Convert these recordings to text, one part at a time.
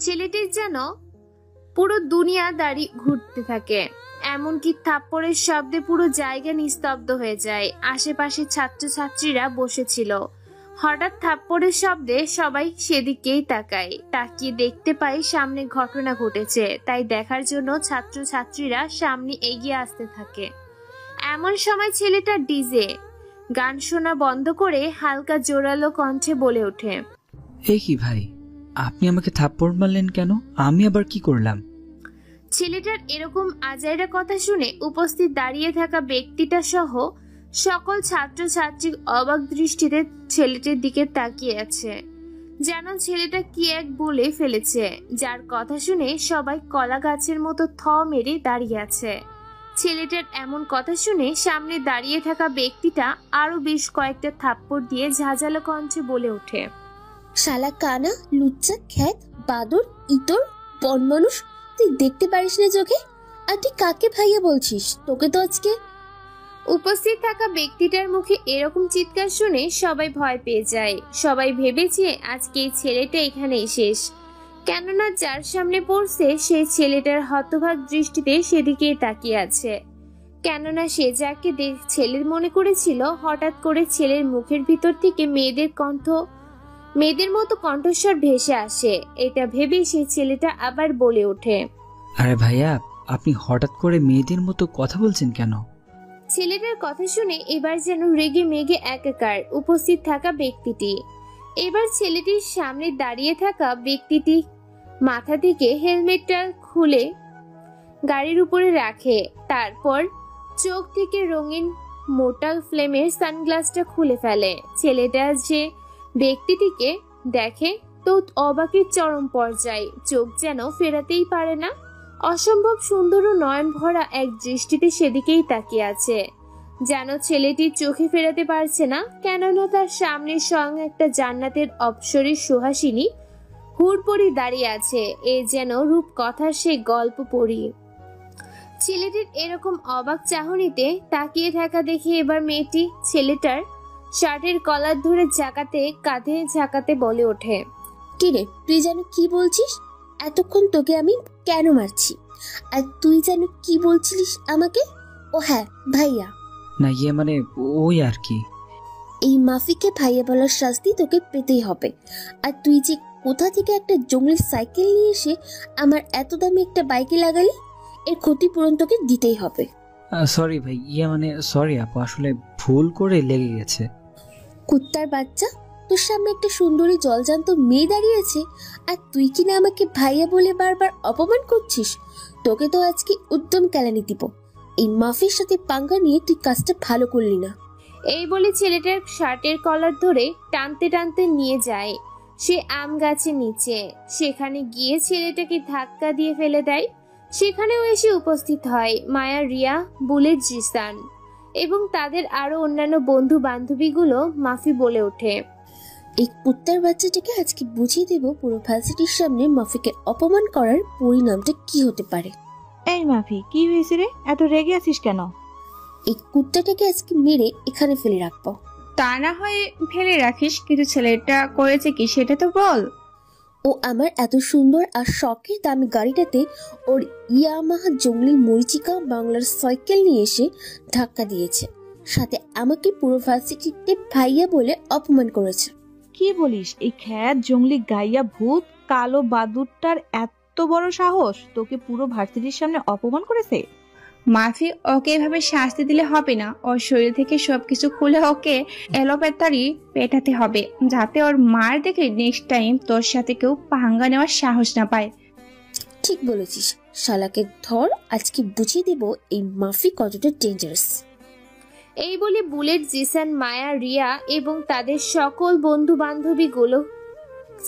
ছেলেটির যেন পুরো দুনিয়া দাঁড়ি ঘুরতে থাকে। এমনকি থাপ্পড়ের শব্দে পুরো জায়গা নিস্তব্ধ হয়ে যায়। আশেপাশে ছাত্রছাত্রীরা বসেছিল। হঠাৎ থাপ্পড়ের শব্দে সবাই সেদিকেই তাকায়। তাকিয়ে দেখতে পাই সামনে ঘটনা ঘটেছে। তাই দেখার জন্য ছাত্রছাত্রীরা সামনে এগিয়ে আসতে থাকে। এমন সময় ছেলেটা ডিজে গান শোনা বন্ধ করে হালকা জোরালো কণ্ঠে বলে ওঠে, এ কি ভাই, আপনি আমাকে থাপ্পড় মারলেন কেন? আমি আবার কি করলাম? ছেলেটার এরকম আজাইরা কথা শুনে উপস্থিত দাঁড়িয়ে থাকা ব্যক্তিটা সহ সকল ছাত্রছাত্রী অবাক দৃষ্টিতে ছেলেটির দিকে তাকিয়ে আছে, যেন ছেলেটা কি এক বলে ফেলেছে, যার কথা শুনে সবাই কলা গাছের মতো থ মেরে দাঁড়িয়ে আছে। ছেলেটার এমন কথা শুনে সামনে দাঁড়িয়ে থাকা ব্যক্তিটা আরো বেশ কয়েকটা থাপ্পড় দিয়ে ঝাঁঝালো কণ্ঠে বলে ওঠে, শালা কানা, লুচ্চা, খ্যাত, বাদর, ইতর, বন মানুষ, তুই দেখতে পারিস না চোখে? আর তুই কাকে ভাইয়া বলছিস? তোকে তো আজকে। উপস্থিত থাকা ব্যক্তিটার মুখে এরকম চিৎকার শুনে সবাই ভয় পেয়ে যায়। সবাই ভেবেছে আজকে এই ছেলেটা এখানেই শেষ, কেননা যার সামনে পড়ছে সেই ছেলেটার হতভাগ দৃষ্টিতে সেদিকেই তাকিয়ে আছে। কেননা সে যাকে ছেলের মনে করেছিল, হঠাৎ করে ছেলের মুখের ভিতর থেকে মেয়েদের মতো কণ্ঠস্বর ভেসে আসে। এটা ভেবে সেই ছেলেটা আবার বলে ওঠে, আরে ভাইয়া, আপনি হঠাৎ করে মেয়েদের মতো কথা বলছেন কেন? ছেলেটার কথা শুনে এবার যেন রেগে মেগে একাকার উপস্থিত থাকা ব্যক্তিটি। এবার ছেলেটির সামনে দাঁড়িয়ে থাকা ব্যক্তিটি মাথা থেকে হেলমেটটা খুলে গাড়ির উপরে রাখে। তারপর চোখ থেকে রঙিন মোটা ফ্লেমের সানগ্লাসটা খুলে ফেলে। ছেলেটা যে ব্যক্তিটিকে দেখে তো অবাকের চরম পর্যায়ে, চোখ যেন ফেরাতেই পারে না। অসম্ভব সুন্দর ও নয়ন ভরা এক দৃষ্টিতে সেদিকেই তাকিয়ে আছে, যেন ছেলেটির চোখে ফেরাতে পারছে না। কেননা তার সামনের সঙ্গে একটা জান্নাতের অপ্সরীর সুহাসিনী হুড়পড়ি দাঁড়িয়ে আছে। এ যেন রূপকথার সেই গল্প পড়ি। ছেলেটির এরকম অবাক চাহনিতে তাকিয়ে থাকা দেখে এবার মেয়েটি ছেলেটার শার্টের কলার ধরে কাঁধে ঝাঁকাতে বলে ওঠে, কিরে, তুই যেন কি বলছিস? এতক্ষণ তোকে আমি কেন মারছি? আর তুই যেন কি বলছিলিস আমাকে? ও হ্যাঁ, ভাইয়া। না মানে ওই আর কি। এই মাফিকে ভাইয়া বলার শাস্তি তোকে পেতেই হবে। আর তুই যে কোথা থেকে একটা জঙ্গলি সাইকেল নিয়ে এসে আমার এত দামি একটা বাইকে লাগালি, এর ক্ষতিপূরণ তোকে দিতেই হবে। সরি ভাই, মানে সরি আপু, আসলে ভুল করে লেগে গেছে। কুত্তার বাচ্চা, তোর সামনে একটা সুন্দরী জলজান্ত মেয়ে দাঁড়িয়েছে আর তুই কিনা আমাকে ভাইয়া বলে বারবার অপমান করছিস। তোকে তো আজকে উদ্যম কেলানি দিব। এই মাফির সাথে পাঙ্গা নিয়ে তুই কাজটা ভালো করলি না। এই বলে ছেলেটার শার্টের কলার ধরে টানতে টানতে নিয়ে যায় সে আম গাছের নিচে। সেখানে গিয়ে ছেলেটাকে ধাক্কা দিয়ে ফেলে দেয়। সেখানেও এসে উপস্থিত হয় মায়া, রিয়া, বুলেট, জিসান এবং তাদের আরো অন্যান্য বন্ধু বান্ধবীগুলো। মাফি বলে ওঠে, এই কুত্তার বাচ্চাটাকে আজকে বুঝিয়ে দেব পুরো ভার্সিটির সামনে মাফিকে অপমান করার পরিণামটা কি হতে পারে। এই মাফি, কি হয়েছে রে? এত রেগে আছিস কেন? এই কুত্তাটাকে আজকে মেরে এখানে ফেলে রাখবো। তা না হয় ফেলে রাখিস, কিন্তু ছেলেটা করেছে কি সেটা তো বল। ও আমার এত সুন্দর আর শখের দামি গাড়িটাতে ওর ইয়ামাহা জঙ্গলি মরিচিকা বাংলার সাইকেল নিয়ে এসে ধাক্কা দিয়েছে, সাথে আমাকে পুরো ভার্সিটিতে ভাইয়া বলে অপমান করেছে। কি বলিস? এই খ্যাত জঙ্গলি গাইয়া ভূত কালো বাদুরটার এত বড় সাহস তোকে পুরো ভার্সিটির সামনে অপমান করেছে? মাফি, ওকে এভাবে শাস্তি দিলে হবে না। ওর শরীর থেকে সবকিছু খুলে ওকে এলোপাতাড়ি পেটাতে হবে, যাতে ওর মার দেখে নেক্সট টাইম তোর সাথে কেউ পাঙ্গা নেওয়ার সাহস না পায়। ঠিক বলেছিস, শালাকে ধর, আজকে বুঝিয়ে দেব এই মাফি কতটা ডেঞ্জারাস। এই বলে বুলেট, জিসান, মায়া, রিয়া এবং তাদের সকল বন্ধু বান্ধবীগুলো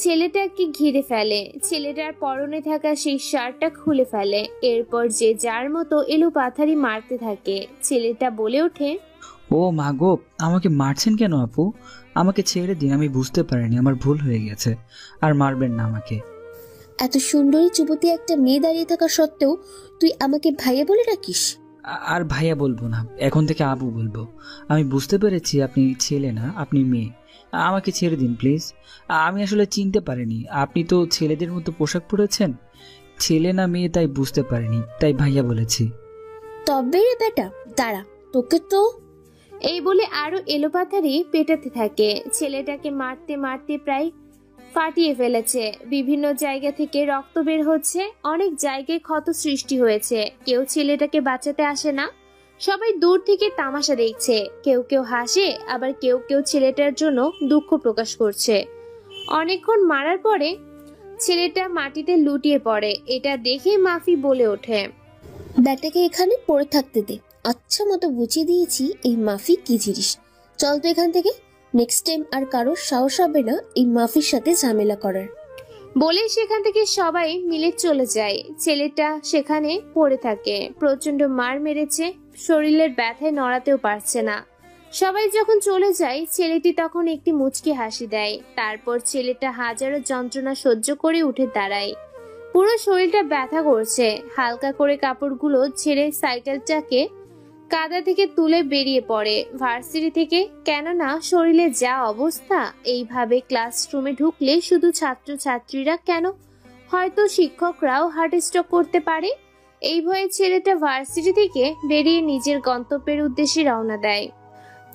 ছেলেটাকে ঘিরে ফেলে। ছেলেটার পরনে থাকা সেই শার্টটা খুলে ফেলে। এরপর যে যার মতো এলোপাথারি মারতে থাকে। ছেলেটা বলে ওঠে, ও মা গো, আমাকে মারছেন কেন আপু? আমাকে ছেড়ে দিন, আমি বুঝতে পারিনি, আমার ভুল হয়ে গেছে। আর মারবেন না আমাকে। এত সুন্দরী যুবতী একটা মেয়ে দাঁড়িয়ে থাকা সত্ত্বেও তুই আমাকে ভাইয়া বলে রাখিস? আর ভাইয়া বলবো না, এখন থেকে আপু বলবো। আমি বুঝতে পেরেছি আপনি ছেলে না, আপনি মেয়ে। আমাকে ছেড়ে দিন প্লিজ। আমি আসলে চিনতে পারিনি, আপনি তো ছেলেদের মতো পোশাক পরেছেন। ছেলে না মেয়ে তাই বুঝতে পারিনি, তাই ভাইয়া বলেছি। তবে রে বেটা, দাঁড়া, তোকে তো। এই বলে আরো এলোপাথারি পেটাতে থাকে। ছেলেটাকে মারতে মারতে প্রায় ফাটিয়ে ফেলেছে। বিভিন্ন জায়গা থেকে রক্ত বের হচ্ছে, অনেক জায়গায় ক্ষত সৃষ্টি হয়েছে। কেউ ছেলেটাকে বাঁচাতে আসে না, সবাই দূর থেকে তামাশা দেখছে। কেউ কেউ হাসে, আবার কেউ কেউ ছেলেটার জন্য দুঃখ প্রকাশ করছে। অনেকক্ষণ মারার পরে ছেলেটা মাটিতে লুটিয়ে পড়ে। এটা দেখে মাফি বলে ওঠে, ব্যাটাকে এখানে পড়ে থাকতে দে। আচ্ছা মতো বুঝিয়ে দিয়েছি এই মাফি কি জিনিস। চল তো এখান থেকে, নেক্সট টাইম আর কারোর সাহস হবে না এই মাফির সাথে ঝামেলা করার। বলে সেখান থেকে সবাই মিলে চলে যায়। ছেলেটা সেখানে পড়ে থাকে। প্রচন্ড মার মেরেছে, শরীরের ব্যথায় নড়াতেও পারছে না। সবাই যখন চলে যায়, ছেলেটি তখন একটি মুচকি হাসি দেয়। তারপর ছেলেটা হাজারো যন্ত্রণা সহ্য করে উঠে দাঁড়ায়। পুরো শরীরটা ব্যথা করছে। হালকা করে কাপড়গুলো ছেড়ে সাইকেলটাকে কাদা থেকে তুলে বেরিয়ে পড়ে ভার্সিটি থেকে। কেননা শরীরে যা অবস্থা, এইভাবে ক্লাসরুমে ঢুকলে শুধু ছাত্রছাত্রীরা কেন, হয়তো শিক্ষকরাও হার্ট স্ট্রোক করতে পারে। এই ভয়ে ছেলেটা ভার্সিটি থেকে বেরিয়ে নিজের গন্তব্যের উদ্দেশ্যে রওনা দেয়।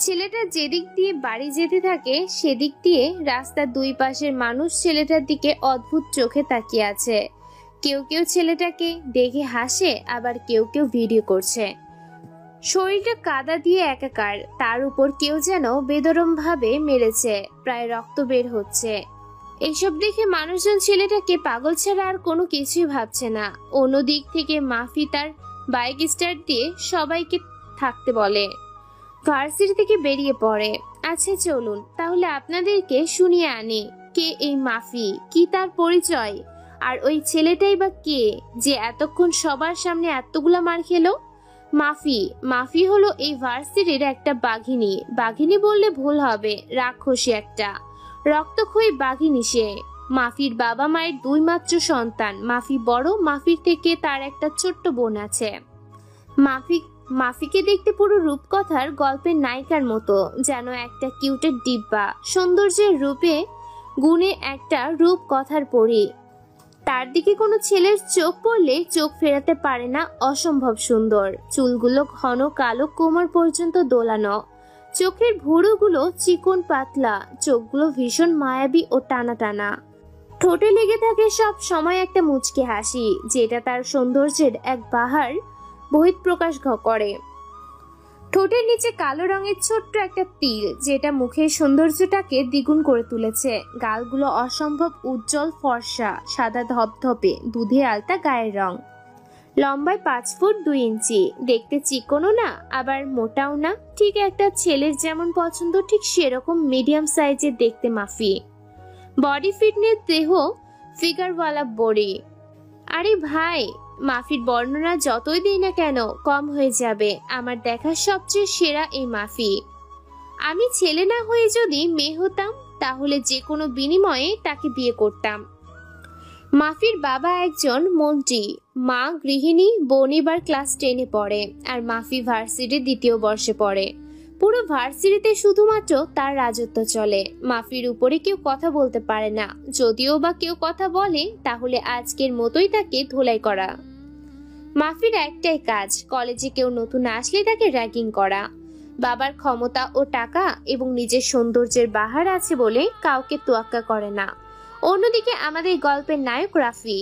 ছেলেটা যেদিক দিয়ে বাড়ি যেতে থাকে, সেদিক দিয়ে রাস্তার দুই পাশের মানুষ ছেলেটার দিকে অদ্ভুত চোখে তাকিয়ে আছে। কেউ কেউ ছেলেটাকে দেখে হাসে, আবার কেউ কেউ ভিডিও করছে। শরীরটা কাদা দিয়ে একাকার, তার উপর কেউ যেন বেদরম ভাবে মেরেছে, প্রায় রক্ত বের হচ্ছে। এসব দেখে মানুষজন ছেলেটাকে পাগল ছাড়া আর কোনো কিছুই ভাবছে না। অন্যদিক থেকে মাফি তার বাইক স্টার্ট দিয়ে সবাইকে থাকতে বলে। ভার্সিটি থেকে বেরিয়ে পড়ে। আচ্ছা চলুন তাহলে আপনাদেরকে শুনিয়ে আনি, কে এই মাফি, কি তার পরিচয়, আর ওই ছেলেটাই বা কে যে এতক্ষণ সবার সামনে এতগুলা মার খেলো। মাফি হলো এই ভার্সিটির একটা বাঘিনী। বাঘিনী বললে ভুল হবে, রাক্ষসী একটা রক্তক্ষয়ী বাঘিনী সে। মাফির বাবা মায়ের দুই মাত্র সন্তান। মাফি বড়, মাফির থেকে তার একটা ছোট্ট বোন আছে। মাফিকে দেখতে পুরো রূপকথার গল্পের নায়িকার মতো, যেন একটা কিউটের ডিব্বা। সৌন্দর্যের রূপে গুণে একটা রূপকথার পরী। তার দিকে কোনো ছেলের চোখ পড়লে চোখ ফেরাতে পারে না, অসম্ভব সুন্দর। চুলগুলো ঘন কালো, কোমর পর্যন্ত দোলানো। চোখের ভুরুগুলো চিকন পাতলা, চোখগুলো ভীষণ মায়াবী ও টানা টানা। ঠোঁটে লেগে থাকে সব সময় একটা মুচকি হাসি, যেটা তার সৌন্দর্যের এক বাহার বহিঃপ্রকাশ করে। ঠোঁটের নিচে কালো রঙের ছোট্ট একটা তিল, যেটা মুখের সৌন্দর্যটাকে দ্বিগুণ করে তুলেছে। গালগুলো অসম্ভব উজ্জ্বল ফর্সা, সাদা ধপধপে, দুধে আলতা গায়ের রং। লম্বায় 5 ফুট 2 ইঞ্চি, দেখতে চিকনও না আবার মোটাও না, ঠিক একটা ছেলের যেমন পছন্দ ঠিক সেরকম মিডিয়াম সাইজের দেখতে মাফি। বডি ফিটনেস, দেহ ফিগারওয়ালা বডি। আরে ভাই, মাফির বর্ণনা যতই দিই না কেন কম হয়ে যাবে। আমার দেখা সবচেয়ে সেরা এই মাফি। আমি ছেলে না হয়ে যদি মেয়ে হতাম, তাহলে যে কোনো বিনিময়ে তাকে বিয়ে করতাম। মাফির বাবা একজন মন্ত্রী, মা গৃহিণী, বোন এবার ক্লাস 10-এ পড়ে, আর মাফি ভার্সিটির 2য় বর্ষে পড়ে। পুরো ভার্সিটিতে শুধুমাত্র তার রাজত্ব চলে। মাফির উপরে কেউ কথা বলতে পারে না, যদিও বা কেউ কথা বলে তাহলে আজকের মতোই তাকে ধোলাই করা। মাফির একটাই কাজ, কলেজে কেউ নতুন আসলে তাকে র্যাগিং করা। বাবার ক্ষমতা ও টাকা এবং নিজের সৌন্দর্যের বাহার আছে বলে কাউকে তোয়াক্কা করে না। অন্যদিকে আমাদের গল্পের নায়ক রাফি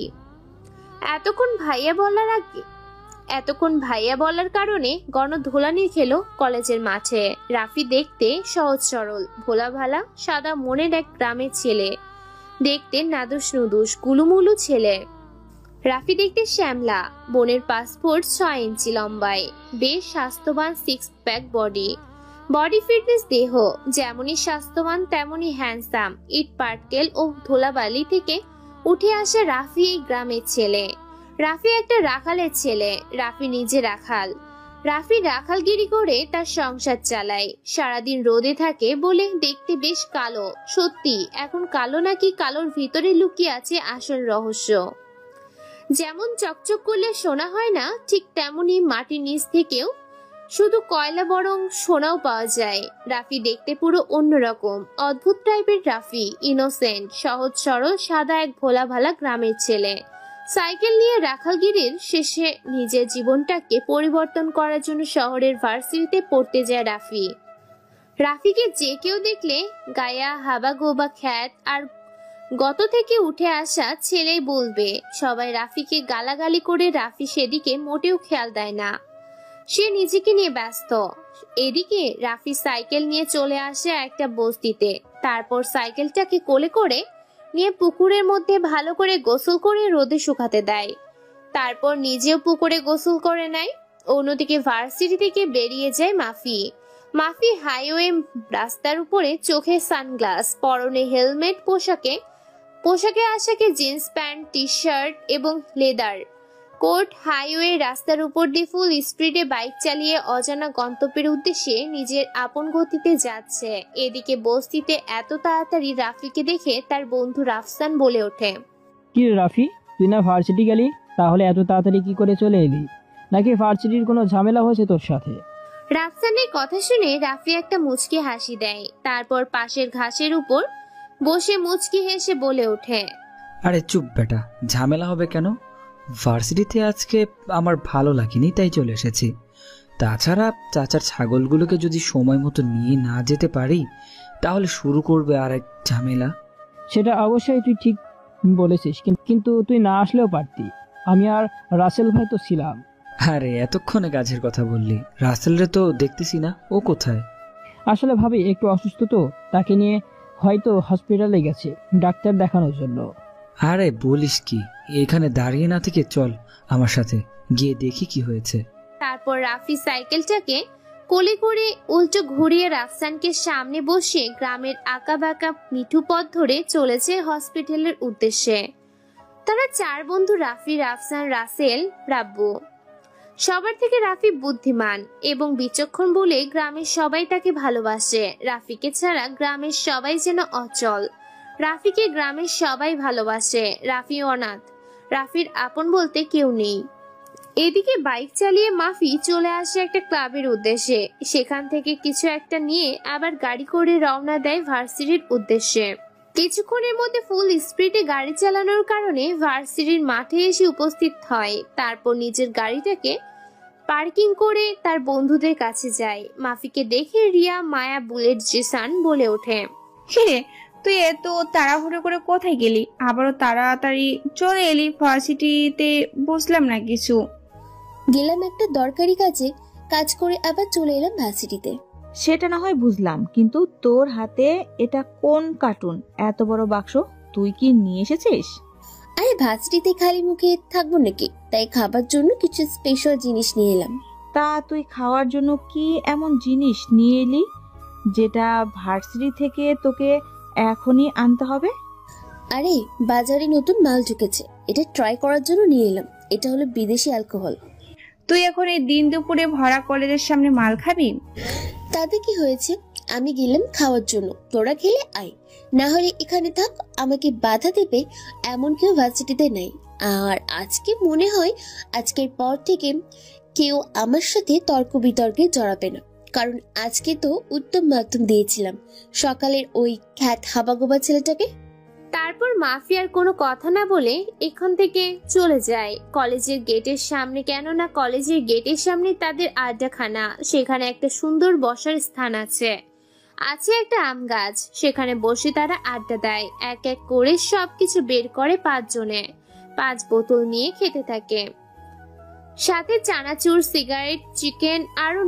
এতক্ষণ ভাইয়া বলার কারণে গণধোলানি খেলো কলেজের মাঠে। রাফি দেখতে সহজ সরল, ভোলা ভালা, সাদা মনের এক গ্রামের ছেলে। দেখতে নাদুস নুদুস গুলুমুলু ছেলে। রাফি দেখতে শ্যামলা, বোনের পাসপোর্ট 6 ইঞ্চি লম্বায়, বেশ স্বাস্থ্যবান, 6 প্যাক বডি। বডি ফিটনেস, দেহ যেমনই স্বাস্থ্যবান তেমনই হ্যান্ডসাম। ইট পাটকেল ও ধুলাবালি থেকে উঠে আসা রাফি এই গ্রামের ছেলে। রাফি একটা রাখালের ছেলে। রাফি নিজে রাখাল। রাফি রাখালগিরি করে তার সংসার চালায়। সারাদিন রোদে থাকে বলে দেখতে বেশ কালো। সত্যি এখন কালো নাকি কালোর ভিতরে লুকিয়ে আছে আসল রহস্য। যেমন চকচক করলে সোনা হয় না, ঠিক তেমনি মাটির নিচ থেকেও শুধু কয়লা বরং সোনাও পাওয়া যায়। রাফি দেখতে পুরো অন্যরকম, অদ্ভুত টাইপের রাফি, ইনোসেন্ট, সহজ সরল, সাদা এক ভোলা ভালা গ্রামের ছেলে। সাইকেল নিয়ে রাখালগিরির শেষে নিজের জীবনটাকে পরিবর্তন করার জন্য শহরের ভার্সিটিতে পড়তে যায় রাফি। রাফিকে যে কেউ দেখলে গায়া হাবা গোবা খ্যাত আর গত থেকে উঠে আসা ছেলেই বলবে। সবাই রাফিকে গালাগালি করে রাফি সেদিকে মোটেও খেয়াল দেয় না, সে নিজেকে নিয়ে ব্যস্ত। এদিকে রাফি সাইকেল নিয়ে চলে আসে একটা বস্তিতে। তারপর সাইকেলটাকে কোলে করে নিয়ে পুকুরের মধ্যে ভালো করে গোসল করে রোদে শুকাতে দেয়। তারপর নিজেও পুকুরে গোসল করে নেয়। অন্যদিকে ভার্সিটি থেকে বেরিয়ে যায় মাফি। মাফি হাইওয়ে রাস্তার উপরে চোখে সানগ্লাস, পরনে হেলমেট, পোশাকে আশাকে জিন্স প্যান্ট, টি শার্ট এবং লেদার কোট। হাইওয়ে রাস্তার উপর দিয়ে ফুল স্পিডে বাইক চালিয়ে অজানা গন্তব্যের উদ্দেশ্যে নিজের আপন গতিতে যাচ্ছে। এদিকে বস্তিতে এত তাড়াতাড়ি রাফিকে দেখে তার বন্ধু রাফসান বলে ওঠে, কি রে রাফি, তুই না ভার্সিটি গেলি? তাহলে এত তাড়াতাড়ি কি করে চলে এলি? নাকি ভার্সিটির কোনো ঝামেলা হয়েছে তোর সাথে? রাফসানের কথা শুনে রাফি একটা মুচকি হাসি দেয়। তারপর পাশের ঘাসের উপর বসে মুচকি হেসে বলে ওঠে, আরে চুপ বেটা, ঝামেলা হবে কেন? ভার্সিটিতে আজকে আমার ভালো লাগেনি তাই চলে এসেছি। তাছাড়া চাচার ছাগলগুলোকে যদি সময় মতো নিয়ে না যেতে পারি তাহলে শুরু করবে আর এক ঝামেলা। সেটা অবশ্যই তুই ঠিক বলেছিস, কিন্তু তুই না আসলেও পারতি। আমি আর রাসেল ভাই তো ছিলাম। আরে এতক্ষণে কাজের কথা বললি, রাসেলরে তো দেখতেছি না, ও কোথায়? আসলে ভাবি একটু অসুস্থ তো, তাকে নিয়ে হয়তো হসপিটালে গেছে ডাক্তার দেখানোর জন্য। আরে বলিস কি, এখানে দাঁড়িয়ে না থেকে চল আমার সাথে, গিয়ে দেখি কি হয়েছে। তারপর রাফি সাইকেলটাকে কোলে করে উল্টো ঘুরিয়ে রাফসানকে সামনে বসে গ্রামের আঁকা বাঁকা মিঠু পথ ধরে চলেছে হসপিটালের উদ্দেশ্যে। তারা চার বন্ধু, রাফি, রাফসান, রাসেল, রাব্বু। সবার থেকে রাফি বুদ্ধিমান এবং বিচক্ষণ বলে গ্রামের সবাই তাকে ভালোবাসে। রাফিকে ছাড়া গ্রামের সবাই যেন অচল। রাফিকে গ্রামের সবাই ভালোবাসে। রাফি অনাথ, রাফির আপন বলতে কেউ নেই। এদিকে বাইক চালিয়ে মাফি চলে আসে একটা ক্লাবের উদ্দেশ্যে। সেখান থেকে কিছু একটা নিয়ে আবার গাড়ি করে রওনা দেয় ভার্সিটির উদ্দেশ্যে। কিছুক্ষণের মধ্যে ফুল স্পিডে গাড়ি চালানোর কারণে ভার্সিটির মাঠে এসে উপস্থিত হয়। তারপর নিজের গাড়িটাকে পার্কিং করে তার বন্ধুদের কাছে যায়। মাফিকে দেখে রিয়া, মায়া, বুলেট, জিসান বলে ওঠে, হে তুই এত তাড়াহুড়ো করে কোথায় গেলি? আবারও তাড়াতাড়ি চলে এলি ভার্সিটিতে, বুঝলাম না কিছু। গেলাম একটা দরকারি কাজে, কাজ করে আবার চলে এলাম ভার্সিটিতে। সেটা না হয় বুঝলাম, কিন্তু তোর হাতে এটা কোন কার্টুন? এত বড় বাক্স তুই কি নিয়ে এসেছিস? আরে ভার্সিটিতে খালি মুখে থাকবো নাকি, তাই খাবার জন্য কিছু স্পেশাল জিনিস নিয়ে এলাম। তা তুই খাওয়ার জন্য কি এমন জিনিস নিয়ে এলি যেটা ভার্সিটি থেকে তোকে এখনই আনতে হবে? আরে বাজারে নতুন মাল ঢুকেছে, এটা ট্রাই করার জন্য নিয়ে এলাম। এটা হলো বিদেশি অ্যালকোহল। তুই এখন এই দিন দুপুরে ভরা কলেজের সামনে মাল খাবি? তাতে কি হয়েছে? আমি গেলাম খাওয়ার জন্য, তোরা খেলে আয়, না হলে এখানে থাক। আমাকে বাধা দেবে এমন কেউ ভার্সিটিতে নাই। আর আজকে মনে হয় আজকের পর থেকে কেউ আমার সাথে তর্ক বিতর্কে জড়াবে না, কারণ আজকে তো উত্তম মাধ্যম দিয়েছিলাম সকালের ওই খ্যাত হাবাগোবা ছেলেটাকে। তারপর মাফিয়ার কোনো কথা না বলে এখান থেকে চলে যায় কলেজের গেটের সামনে। কেননা কলেজের গেটের সামনে তাদের আড্ডাখানা। সেখানে একটা সুন্দর বসার স্থান আছে একটা আম গাছ। সেখানে বসে তারা আড্ডা দেয়। এক এক করে সবকিছু বের করে 5 জনে 5 বোতল নিয়ে খেতে থাকে। সাথে চানাচুর, সিগারেট, চিকেন, আরো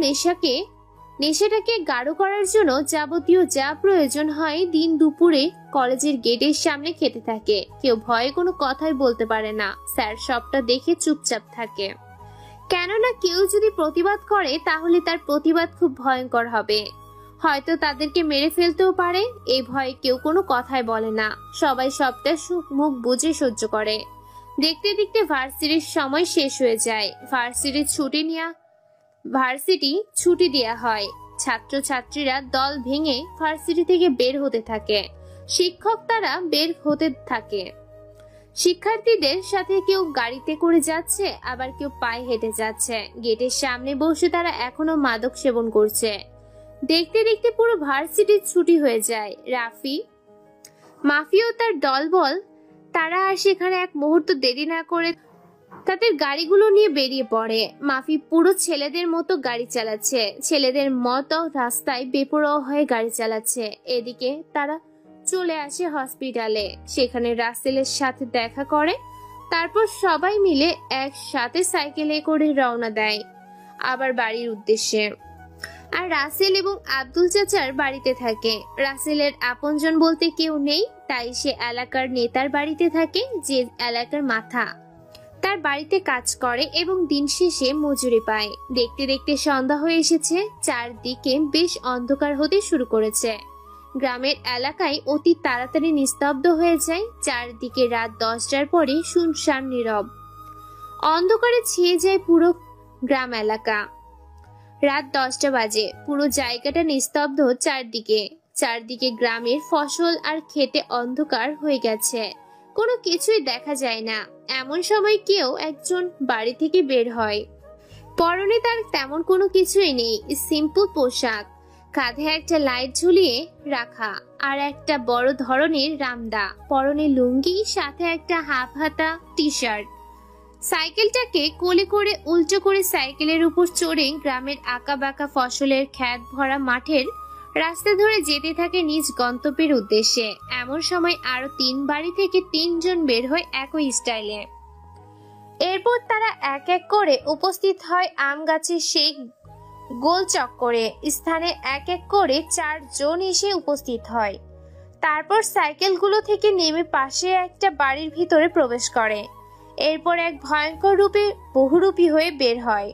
নেশাটাকে গাঢ় করার জন্য যাবতীয় যা প্রয়োজন হয় দিন দুপুরে কলেজের গেটের সামনে খেতে থাকে। কেউ ভয়ে কোনো কথাই বলতে পারে না। স্যার সবটা দেখে চুপচাপ থাকে, কেননা কেউ যদি প্রতিবাদ করে তাহলে তার প্রতিবাদ খুব ভয়ঙ্কর হবে, হয়তো তাদেরকে মেরে ফেলতেও পারে। এই ভয়ে কেউ কোনো কথাই বলে না। সবাই সবটা মুখ বুঝে সহ্য করে। দেখতে দেখতে ভার্সিটির সময় শেষ হয়ে যায়। ভার্সিটি ছুটি দেয়া হয়। ছাত্রছাত্রীরা দল ভেঙে ভার্সিটি থেকে বের হতে থাকে। শিক্ষক তারা বের হতে থাকে। শিক্ষার্থীদের সাথে কেউ গাড়িতে করে যাচ্ছে, আবার কেউ পায়ে হেঁটে যাচ্ছে। গেটের সামনে বসে তারা এখনো মাদক সেবন করছে। দেখতে দেখতে পুরো ভার্সিটির ছুটি হয়ে যায়। রাফি, মাফি ও তার দলবল তারা আর সেখানে এক মুহূর্ত দেরি না করে তাদের গাড়িগুলো নিয়ে বেরিয়ে পড়ে। মাফি পুরো ছেলেদের মতো গাড়ি চালাচ্ছে, ছেলেদের মতো রাস্তায় বেপরোয়া হয়ে গাড়ি চালাচ্ছে। এদিকে তারা চলে আসে হসপিটালে, সেখানে রাসেলের সাথে দেখা করে। তারপর সবাই মিলে একসাথে সাইকেলে করে রওনা দেয় আবার বাড়ির উদ্দেশ্যে। আর রাসেল এবং আব্দুল চাচার বাড়িতে থাকে। রাসেলের আপনজন বলতে কেউ নেই, তাই সে এলাকার নেতার বাড়িতে থাকে, যে এলাকার মাথা। তার বাড়িতে কাজ করে এবং দিন শেষে মজুরি পায়। দেখতে দেখতে সন্ধ্যা হয়ে এসেছে, চারদিকে বেশ অন্ধকার হতে শুরু করেছে। গ্রামের এলাকায় অতি তাড়াতাড়ি নিস্তব্ধ হয়ে যায়। চারদিকে রাত 10টার পরে শুনশান নীরব অন্ধকারে ছেয়ে যায় পুরো গ্রাম এলাকা। রাত 10টা বাজে, পুরো জায়গাটা নিস্তব্ধ। চারদিকে গ্রামের ফসল আর খেতে অন্ধকার হয়ে গেছে, কোনো কিছুই দেখা যায় না। এমন সময় কেউ একজন বাড়ি থেকে বের হয়। পরনে তার তেমন কোনো কিছুই নেই, সিম্পল পোশাক, কাঁধে একটা লাইট ঝুলিয়ে রাখা আর একটা বড় ধরনের রামদা, পরনে লুঙ্গি, সাথে একটা হাফ হাতা টি শার্ট। সাইকেলটাকে কোলে করে উল্টো করে সাইকেলের উপর চড়ে গ্রামের আঁকা বাঁকা ফসলের ক্ষেত ভরা মাঠের রাস্তা ধরে যেতে থাকে নিজ গন্তব্যের উদ্দেশ্যে। এমন সময় আরো 3 বাড়ি থেকে 3 জন বের হয় একই স্টাইলে। এরপর তারা এক এক করে উপস্থিত হয় আম গাছের সেই গোল চক্করে স্থানে। এক এক করে 4 জন এসে উপস্থিত হয়। তারপর সাইকেলগুলো থেকে নেমে পাশে একটা বাড়ির ভিতরে প্রবেশ করে। এরপর এক ভয়ঙ্কর রূপে বহুরূপী হয়ে বের হয়।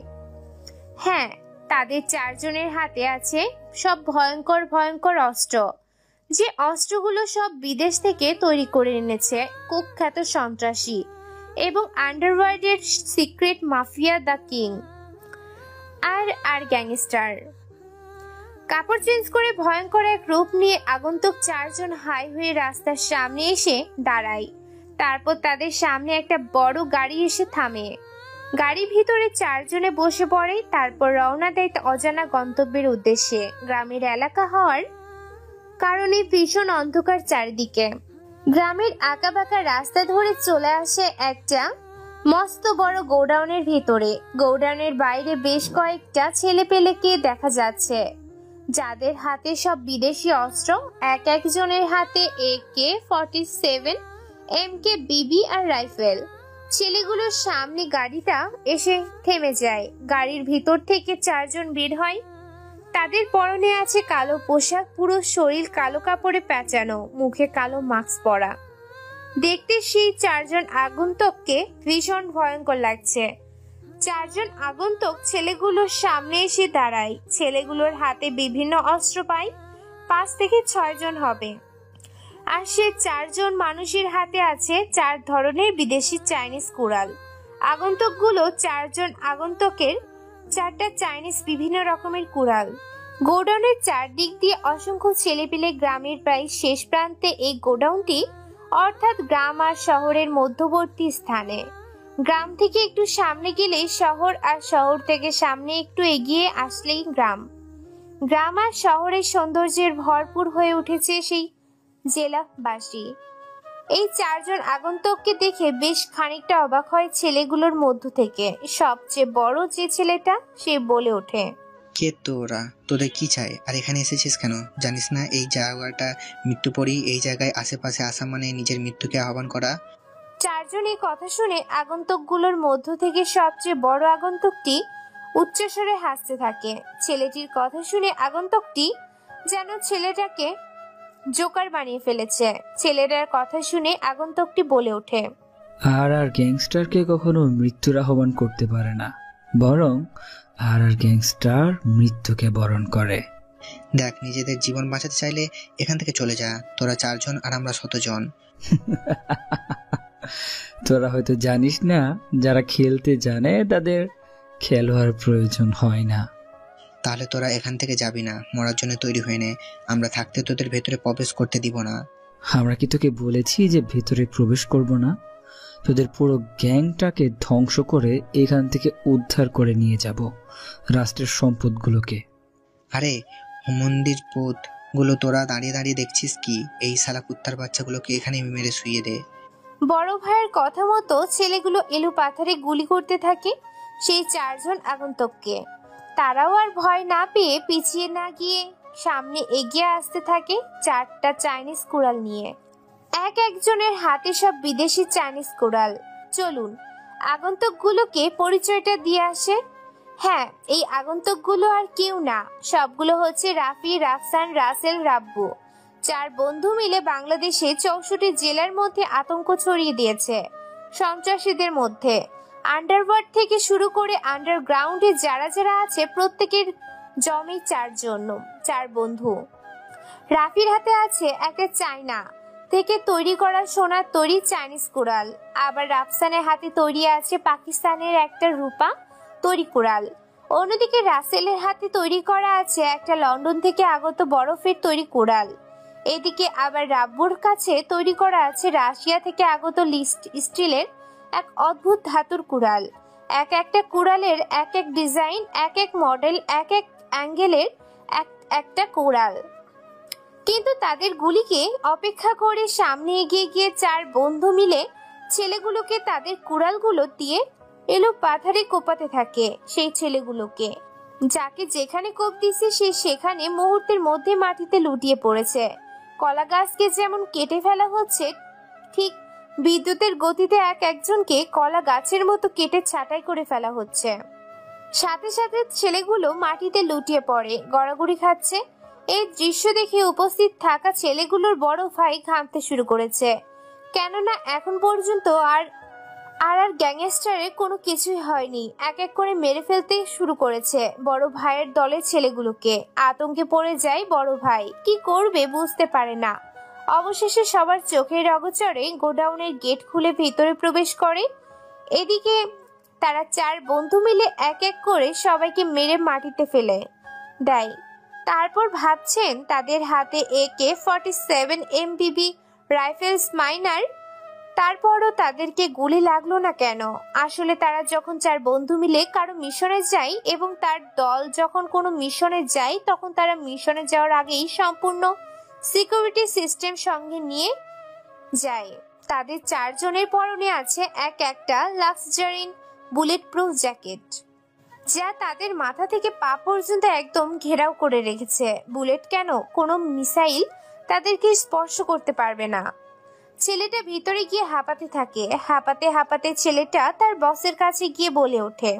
হ্যাঁ, তাদের 4 জনের হাতে আছে সব ভয়ঙ্কর ভয়ঙ্কর অস্ত্র, যে অস্ত্রগুলো সব বিদেশ থেকে তৈরি করে এনেছে কুখ্যাত সন্ত্রাসী এবং আন্ডারওয়ার্ল্ডের সিক্রেট মাফিয়া দ্য কিং আর গ্যাংস্টার। কাপড় চেঞ্জ করে ভয়ঙ্কর এক রূপ নিয়ে আগন্তুক 4 জন হাই হয়ে রাস্তার সামনে এসে দাঁড়ায়। তারপর তাদের সামনে একটা বড় গাড়ি এসে থামে। গাড়ির ভিতরে 4 জনে বসে পড়ে। তারপর রওনা দেয় অজানা গন্তব্যের উদ্দেশ্যে। গ্রামের এলাকা হওয়ার কারণে ভীষণ অন্ধকার চারিদিকে। গ্রামের আঁকাবাঁকা রাস্তা ধরে চলে আসে একটা মস্ত বড় গোডাউনের ভিতরে। গোডাউনের বাইরে বেশ কয়েকটা ছেলেপেলেকে দেখা যাচ্ছে, যাদের হাতে সব বিদেশি অস্ত্র। এক একজনের হাতে AK-47, MK, BB আর রাইফেল। ছেলেগুলোর সামনে গাড়িটা এসে থেমে যায়। গাড়ির ভিতর থেকে 4 জন বের হয়। তাদের পরনে আছে কালো পোশাক, পুরো শরীর কালো কাপড়ে পেঁচানো, মুখে কালো মাস্ক পরা। দেখতে সেই 4 জন আগন্তুককে ভীষণ ভয়ঙ্কর লাগছে। 4 জন আগন্তুক ছেলেগুলোর সামনে এসে দাঁড়ায়। ছেলেগুলোর হাতে বিভিন্ন অস্ত্র পায়, 5 থেকে 6 জন হবে। আর সে 4 জন মানুষের হাতে আছে 4 ধরনের বিদেশি চাইনিজ কুড়াল। আগন্তুকগুলো 4 জন আগন্তুকের 4টা চাইনিজ বিভিন্ন রকমের কুড়াল। গোডাউনের 4 দিক দিয়ে অসংখ্য ছেলেপিলে। গ্রামের প্রায় শেষ প্রান্তে এই গোডাউনটি, অর্থাৎ গ্রাম আর শহরের মধ্যবর্তী স্থানে। গ্রাম থেকে একটু সামনে গেলেই শহর, আর শহর থেকে সামনে একটু এগিয়ে আসলেই গ্রাম। গ্রাম আর শহরের সৌন্দর্যের ভরপুর হয়ে উঠেছে সেই জেলাবাসী। এই 4 জন আগন্তুককে দেখে বেশ খানিকটা অবাক হয় ছেলেগুলোর মধ্য থেকে সবচেয়ে বড় যে ছেলেটা, সে বলে ওঠে, কে তোরা? তোদের কি চাই? আর এখানে এসেছিস কেন? জানিস না এই জায়গাটা মৃত্যু পরেই এই জায়গায় আশেপাশে আসা মানে নিজের মৃত্যুকে আহ্বান করা? 4 জন এই কথা শুনে আগন্তুকগুলোর মধ্য থেকে সবচেয়ে বড় আগন্তুকটি উচ্চস্বরে হাসতে থাকে। ছেলেটির কথা শুনে আগন্তুকটি যেন ছেলেটাকে জোকার বানিয়ে ফেলেছে। ছেলেটার কথা শুনে আগন্তুকটি বলে ওঠে, আর গ্যাংস্টারকে কখনো মৃত্যুর আহ্বান করতে পারে না, বরং আর গ্যাংস্টার মৃত্যুকে বরণ করে। দেখ, নিজেদের জীবন বাঁচাতে চাইলে এখান থেকে চলে যা। তোরা 4 জন আর আমরা 100 জন। তোরা হয়তো জানিস না, যারা খেলতে জানে তাদের খেলোয়াড় প্রয়োজন হয় না। তাহলে তোরা এখান থেকে যাবি না, মরার জন্য তৈরি হয়ে নে। আমরা থাকতে তোদের ভেতরে প্রবেশ করতে দিব না। আমরা কি তোকে বলেছি যে ভেতরে প্রবেশ করব না? তোদের পুরো গ্যাংটাকে ধ্বংস করে এখান থেকে উদ্ধার করে নিয়ে যাব রাষ্ট্রের সম্পদগুলোকে। আরে মন্দির পুত গুলো তোরা দাঁড়িয়ে দাঁড়িয়ে দেখছিস কি? এই শালা কুত্তার বাচ্চাগুলোকে এখানে মেরে শুইয়ে দে। বড় ভাইয়ের কথা মতো ছেলেগুলো এলো পাথারে গুলি করতে থাকে সেই 4 জন আগন্তুককে। তারাও আর ভয় না পেয়ে পিছিয়ে না গিয়ে সামনে এগিয়ে আসতে থাকে 4টা চাইনিজ কুড়াল নিয়ে। একজনের হাতে সব বিদেশি চাইনিজ কুড়াল। চলুন আগন্তুকগুলোকে পরিচয়টা দিয়ে আসে। হ্যাঁ, এই আগন্তুকগুলো আর কেউ না, সবগুলো হচ্ছে রাফি, রাফসান, রাসেল, রাব্বু। 4 বন্ধু মিলে বাংলাদেশে 64 জেলার মধ্যে আতঙ্ক ছড়িয়ে দিয়েছে সন্ত্রাসীদের মধ্যে। আন্ডারওয়ার্ল্ড থেকে শুরু করে আন্ডারগ্রাউন্ডে যারা যারা আছে প্রত্যেকের জমে 4 জন 4 বন্ধু। রাফির হাতে আছে একটা চায়না থেকে তৈরি করা সোনার তৈরি চাইনিজ কুড়াল, আবার রাফসানের হাতে তৈরি আছে পাকিস্তানের একটা রূপা তৈরি কুড়াল। অন্যদিকে রাসেলের হাতে তৈরি করা আছে একটা লন্ডন থেকে আগত বরফের তৈরি কুড়াল। এদিকে আবার রাব্বুর কাছে তৈরি করা আছে রাশিয়া থেকে আগত স্টিলের এক অদ্ভুত ধাতুর কুড়াল। একটা কুড়ালের এক ডিজাইন, এক মডেল, এক অ্যাঙ্গেলের একটা কুড়াল। কিন্তু তাদের গুলিকে অপেক্ষা করে সামনে এগিয়ে গিয়ে 4 বন্ধু মিলে ছেলেগুলোকে তাদের কুড়ালগুলো দিয়ে এলো পাথারে কোপাতে থাকে। সেই ছেলেগুলোকে যাকে যেখানে কোপ দিছে সে সেখানে মুহূর্তের মধ্যে মাটিতে লুটিয়ে পড়েছে। কলা গাছকে যেমন কেটে ফেলা হচ্ছে, ঠিক বিদ্যুতের গতিতে একজনকে কলা গাছের মতো কেটে ছাঁটাই করে ফেলা হচ্ছে। সাথে সাথে ছেলেগুলো মাটিতে লুটিয়ে পড়ে, গড়াগড়ি খাচ্ছে। এই দৃশ্য দেখে উপস্থিত থাকা ছেলেগুলোর বড় ভাই ঘামতে শুরু করেছে, কেননা এখন পর্যন্ত আর গ্যাংস্টারের কোনো কিছুই হয়নি। এক করে মেরে ফেলতে শুরু করেছে বড় ভাইয়ের দলের ছেলেগুলোকে। আতঙ্কে পড়ে যায় বড় ভাই, কি করবে বুঝতে পারে না। অবশেষে সবার চোখের অগোচরে গোডাউনের গেট খুলে ভিতরে প্রবেশ করে। এদিকে তারা 4 বন্ধু মিলে এক করে সবাইকে মেরে মাটিতে ফেলে দেয়। তারপর ভাবছেন তাদের হাতে AK-47 MBB রাইফেলস মাইনার, তারপরও তাদেরকে গুলি লাগলো না কেন? আসলে তারা যখন 4 বন্ধু মিলে কারো মিশনে যায় এবং তার দল যখন কোনো মিশনে যায়, তখন তারা মিশনে যাওয়ার আগেই সম্পূর্ণ সিকিউরিটি সিস্টেম সঙ্গে নিয়ে যায়। তাদের 4 জনের পরনে আছে একটা লাক্সারিন বুলেট প্রুফ জ্যাকেট, যা তাদের মাথা থেকে পা পর্যন্ত একদম ঘেরাও করে রেখেছে। বুলেট কেন, কোনো মিসাইল তাদেরকে স্পর্শ করতে পারবে না। ছেলেটা ভিতরে গিয়ে হাঁপাতে থাকে। হাঁপাতে হাঁপাতে ছেলেটা তার বসের কাছে গিয়ে বলে ওঠে,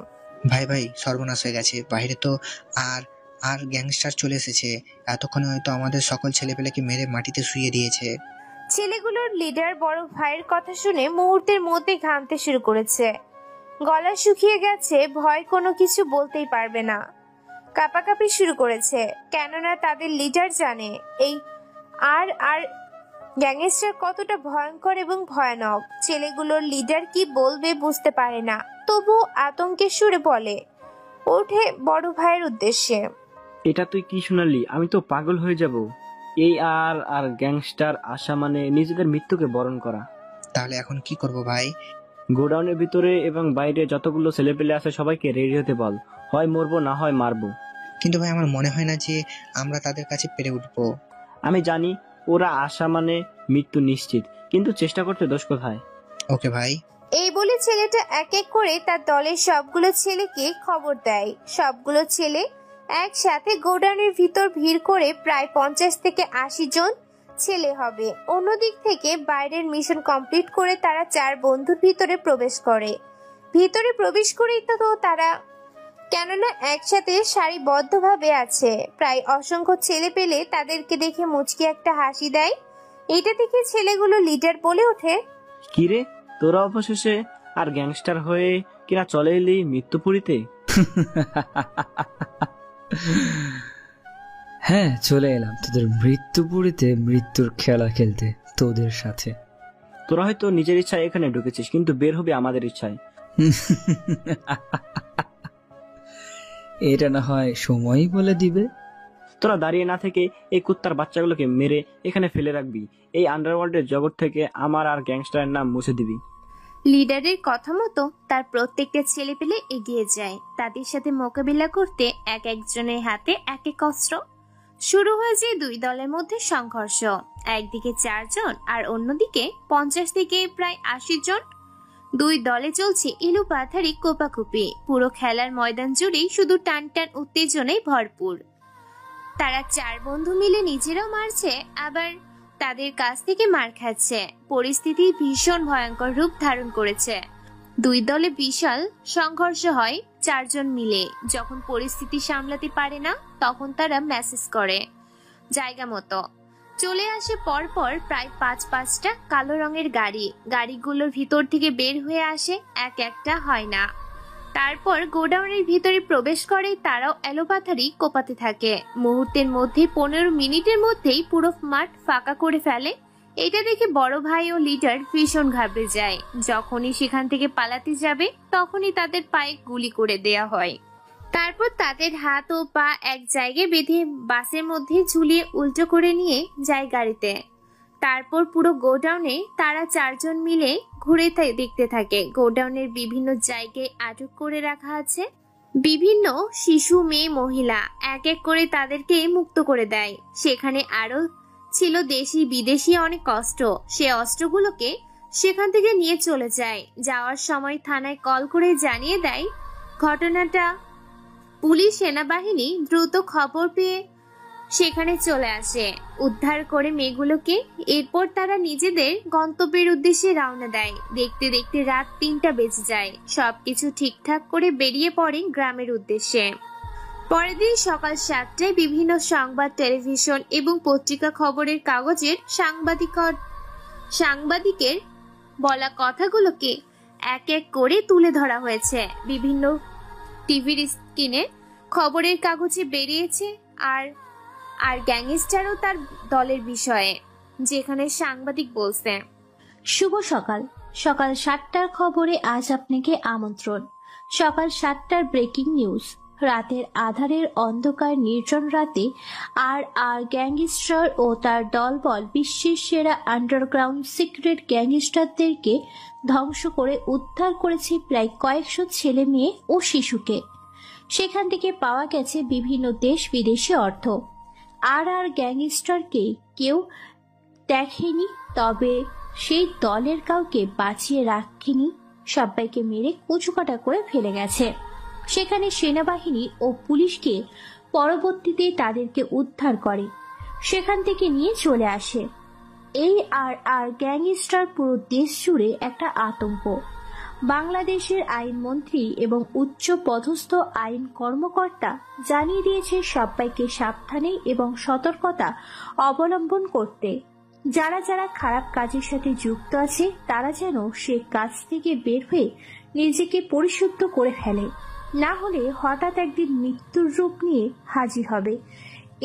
ভাই ভাই সর্বনাশ হয়ে গেছে, বাইরে তো আর গ্যাংস্টার চলে এসেছে। এতক্ষণে হয়তো আমাদের সকল ছেলেপেলেকে মেরে মাটিতে শুইয়ে দিয়েছে। ছেলেগুলোর লিডার বড় ভাইয়ের কথা শুনে মুহূর্তের মধ্যে ঘামতে শুরু করেছে। গলা শুকিয়ে গেছে, ভয় কোনো কিছু বলতেই পারবে না। কাঁপাকাঁপি শুরু করেছে, কেননা তাদের লিডার জানে এই আর গ্যাংস্টার কতটা ভয়ঙ্কর এবং ভয়ানক। ছেলেগুলোর লিডার কি বলবে বুঝতে পারে না, তবু আতঙ্কের সুরে বলে ওঠে বড় ভাইয়ের উদ্দেশ্যে, এটা তুই কি শোনালি? আমি তো পাগল হয়ে যাব। এই আর গ্যাংস্টার আসা মানে নিজেদের মৃত্যুকে বরণ করা। তাহলে এখন কি করব ভাই? গোডাউনের ভিতরে এবং বাইরে যতগুলো ছেলেপেলে আছে সবাইকে রেডি হতে বল, হয় মরবো না হয় মারবো। কিন্তু ভাই আমার মনে হয় না যে আমরা তাদের কাছে পেরে উঠবো। আমি জানি ওরা আসা মানে মৃত্যু নিশ্চিত, কিন্তু চেষ্টা করতে দোষ কোথায়? ওকে ভাই। এই বলে ছেলেটা এক করে তার দলের সবগুলো ছেলেকে খবর দেয়। সবগুলো ছেলে একসাথে গোডাউনের ভিতর ভিড় করে প্রায় 50 থেকে 80 জন ছেলে হবে। অন্যদিক থেকে বাইরের মিশন কমপ্লিট করে তারা 4 বন্ধুর ভিতরে প্রবেশ করে। ভিতরে প্রবেশ করেই তো তারা, কেননা একসাথে সারিবদ্ধভাবে আছে প্রায় অসংখ্য ছেলে পেলে, তাদেরকে দেখে মুচকি একটা হাসি দেয়। এটা থেকে ছেলেগুলো লিডার বলে ওঠে, কিরে তোরা অবশেষে আর গ্যাংস্টার হয়ে কিনা চলে এলি মৃত্যুপুরীতে? হ্যাঁ, চলে এলাম তোদের মৃত্যুপুরীতে মৃত্যুর খেলা খেলতে তোদের সাথে। তোরা হয়তো নিজের ইচ্ছায় এখানে ঢুকেছিস, কিন্তু বের হবে আমাদের ইচ্ছায়। এটা না হয় সময়ই বলে দিবে। তোরা দাঁড়িয়ে না থেকে এই কুত্তার বাচ্চাগুলোকে মেরে এখানে ফেলে রাখবি। এই আন্ডারওয়ার্ল্ডের জগৎ থেকে আমার আর গ্যাংস্টারের নাম মুছে দিবি। লিডারের কথা মতো তার প্রত্যেকটা ছেলেপেলে এগিয়ে যায়। তাদের সাথে মোকাবিলা করতে এক একজনের হাতে এক এক অস্ত্র। শুরু হয়ে যায় দুই দলের মধ্যে সংঘর্ষ। একদিকে 4 জন আর অন্যদিকে 50 থেকে প্রায় 80 জন। দুই দলে চলছে ইলু পাথারি কোপাকুপি। পুরো খেলার ময়দান জুড়েই শুধু টান টান উত্তেজনায় ভরপুর। তারা 4 বন্ধু মিলে নিজেরাও মারছে, আবার তাদের কাছ থেকে মার খাচ্ছে। পরিস্থিতি ভীষণ ভয়ঙ্কর রূপ ধারণ করেছে। দুই দলে বিশাল সংঘর্ষ হয় 4 জন মিলে। যখন পরিস্থিতি সামলাতে পারে না তখন তারা মেসেজ করে। জায়গা মতো চলে আসে পরপর প্রায় 5-5টা কালো রঙের গাড়ি। গাড়িগুলোর ভিতর থেকে বের হয়ে আসে, এক একটা হয় না। তারপর গোডাউনের ভিতরে প্রবেশ করে। তারাও এলোপাথারি কোপাতে থাকে। মুহূর্তের মধ্যে 15 মিনিটের মধ্যেই পুরো মাঠ ফাঁকা করে ফেলে। এটা দেখে বড় ভাই ও লিডার ভীষণ ঘাবড়ে যায়। যখনই সেখান থেকে পালাতে যাবে তখনই তাদের পায়ে গুলি করে দেয়া হয়। তারপর তাদের হাত ও পা এক জায়গায় বেঁধে বাসের মধ্যে ঝুলিয়ে উল্টো করে নিয়ে যায় গাড়িতে। তারপর পুরো গোডাউনে তারা 4 জন মিলে ঘুরে দেখতে থাকে। গোডাউনের বিভিন্ন জায়গায় আটক করে রাখা আছে বিভিন্ন শিশু, মেয়ে, মহিলা। এক এক করে তাদেরকে মুক্ত করে দেয়। সেখানে আরো ছিল দেশি বিদেশি অনেক অস্ত্র। সে অস্ত্রগুলোকে সেখান থেকে নিয়ে চলে যায়। যাওয়ার সময় থানায় কল করে জানিয়ে দেয় ঘটনাটা। পুলিশ সেনাবাহিনী দ্রুত খবর পেয়ে সেখানে চলে আসে, উদ্ধার করে মেয়েগুলোকে। এরপর তারা নিজেদের গন্তব্যের উদ্দেশ্যে রওনা দেয়। দেখতে দেখতে রাত 3টা বেজে যায়। সবকিছু ঠিকঠাক করে বেরিয়ে পড়ে গ্রামের উদ্দেশ্যে। পরের দিন সকাল 7টায় বিভিন্ন সংবাদ, টেলিভিশন এবং পত্রিকা খবরের কাগজের সাংবাদিকের বলা কথাগুলোকে এক এক করে তুলে ধরা হয়েছে। বিভিন্ন টিভির স্ক্রিনে খবরের কাগজে বেরিয়েছে আর গ্যাংস্টার ও তার দলের বিষয়ে, যেখানে সাংবাদিক বলছে, শুভ সকাল। সকাল 7টার খবরে আজ আপনাকে আমন্ত্রণ। সকাল 7টার ব্রেকিং নিউজ। রাতের আধারের অন্ধকার নির্জন রাতে আর গ্যাংস্টার ও তার দলবল বিশ্বের সেরা আন্ডারগ্রাউন্ড সিক্রেট গ্যাংস্টারদেরকে ধ্বংস করে উদ্ধার করেছে প্রায় কয়েকশো ছেলে মেয়ে ও শিশুকে। সেখান থেকে পাওয়া গেছে বিভিন্ন দেশ বিদেশি অর্থ। আর গ্যাংস্টারকে কেউ দেখেনি, তবে সেই দলের কাউকে বাঁচিয়ে রাখেনি। সবাইকে মেরে কুচুকাটা করে ফেলে গেছে। সেখানে সেনাবাহিনী ও পুলিশকে পরবর্তীতে তাদেরকে উদ্ধার করে সেখান থেকে নিয়ে চলে আসে। এই আর গ্যাংস্টার পুরো দেশ জুড়ে একটা আতঙ্ক। বাংলাদেশের আইনমন্ত্রী এবং উচ্চ পদস্থ আইন কর্মকর্তা জানিয়ে দিয়েছে সবাইকে সাবধানে এবং সতর্কতা অবলম্বন করতে। যারা যারা খারাপ কাজের সাথে যুক্ত আছে তারা যেন সে কাজ থেকে বের হয়ে নিজেকে পরিশুদ্ধ করে ফেলে, না হলে হঠাৎ একদিন মৃত্যুর রূপ নিয়ে হাজির হবে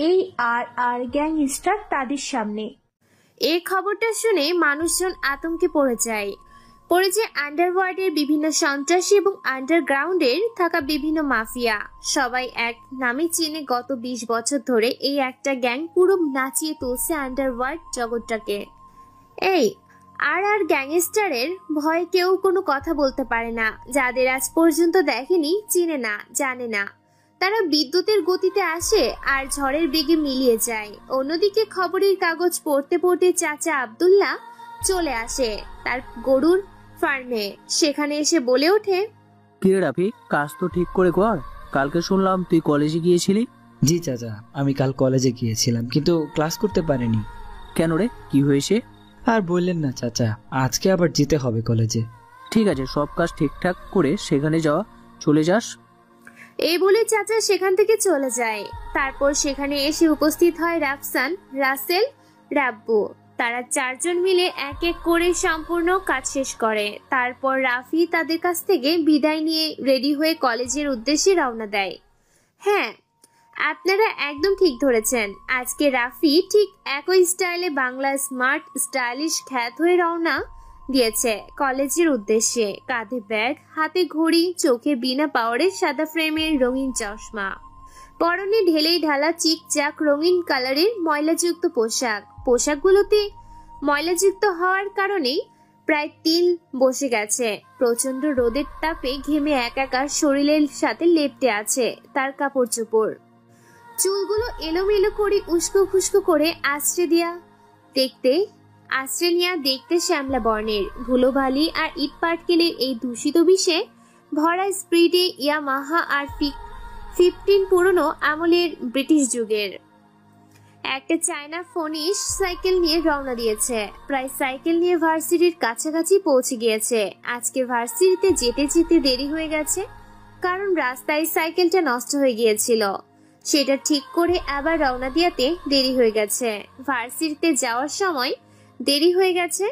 এই আর গ্যাংস্টার তাদের সামনে। এই খবরটা শুনে মানুষজন আতঙ্কে পড়ে যায়। আন্ডারওয়ার্ল্ডের বিভিন্ন সন্ত্রাসী এবং আন্ডারগ্রাউন্ডের থাকা বিভিন্ন মাফিয়া সবাই এক নামে চিনে। গত 20 বছর ধরে এই একটা গ্যাং পুরো নাচিয়ে তুলছে আন্ডারওয়ার্ল্ড জগৎটাকে। এই আর গ্যাংস্টারের ভয়ে কেউ কোনো কথা বলতে পারে না। যাদের আজ পর্যন্ত দেখেনি, চিনে না, জানে না, তারা বিদ্যুতের গতিতে আসে আর ঝড়ের বেগে মিলিয়ে যায়। অন্যদিকে খবরের কাগজ পড়তে পড়তে চাচা আব্দুল্লাহ চলে আসে তার গরুর ফার্মে। সেখানে এসে বলে ওঠে, কিরে রাফি, কাজ তো ঠিক করে কর। কালকে শুনলাম তুই কলেজে গিয়েছিলি। জি চাচা, আমি কাল কলেজে গিয়েছিলাম কিন্তু ক্লাস করতে পারিনি। কেন রে, কি হয়েছে? আর বললেন না চাচা, আজকে আবার যেতে হবে কলেজে। ঠিক আছে, সব কাজ ঠিকঠাক করে সেখানে চলে যাস। এই বলে চাচা সেখান থেকে চলে যায়। তারপর সেখানে এসে উপস্থিত হয় রাফসান, রাসেল, রাব্বু। তারা 4 জন মিলে এক এক করে সম্পূর্ণ কাজ শেষ করে। তারপর রাফি তাদের কাছ থেকে বিদায় নিয়ে রেডি হয়ে কলেজের উদ্দেশ্যে রওনা দেয়। হ্যাঁ, আপনারা একদম ঠিক ধরেছেন। আজকে রাফি ঠিক একই স্টাইলে বাংলা স্মার্ট স্টাইলিশ খ্যাত হয়ে রওনা দিয়েছে কলেজের উদ্দেশ্যে। কাঁধে ব্যাগ, হাতে ঘড়ি, চোখে বিনা পাওয়ারের সাদা ফ্রেমের রঙিন চশমা, পরনে ঢেলেই ঢালা চিকচাক রঙিন কালারের ময়লাযুক্ত পোশাকগুলোতে ময়লাযুক্ত হওয়ার কারণেই প্রায় তিল বসে গেছে। প্রচন্ড রোদের তাপে ঘেমে একাকার শরীরের সাথে লেপ্টে আছে তার কাপড় চোপড়। চুলগুলো এলোমেলো করে উস্কো খুস্কো করে আশ্রে নিয়ে দেখতে শ্যামলা বর্ণের। ধুলোবালি আর ইট পাটকেলের এই দূষিত বিষে ভরা স্প্রিডে ইয়ামাহা আর 15 পুরনো আমলের ব্রিটিশ যুগের একটা চায়না ফনিশ সাইকেল নিয়ে রওনা দিয়েছে। প্রায় সাইকেল নিয়ে ভার্সিটির কাছাকাছি পৌঁছে গিয়েছে। আজকে ভার্সিটিতে যেতে যেতে দেরি হয়ে গেছে, কারণ রাস্তায় সাইকেলটা নষ্ট হয়ে গিয়েছিল। সেটা ঠিক করে আবার রওনা দিয়াতে দেরি হয়ে গেছে। ভার্সিটিতে যাওয়ার সময় দেরি হয়ে গেছে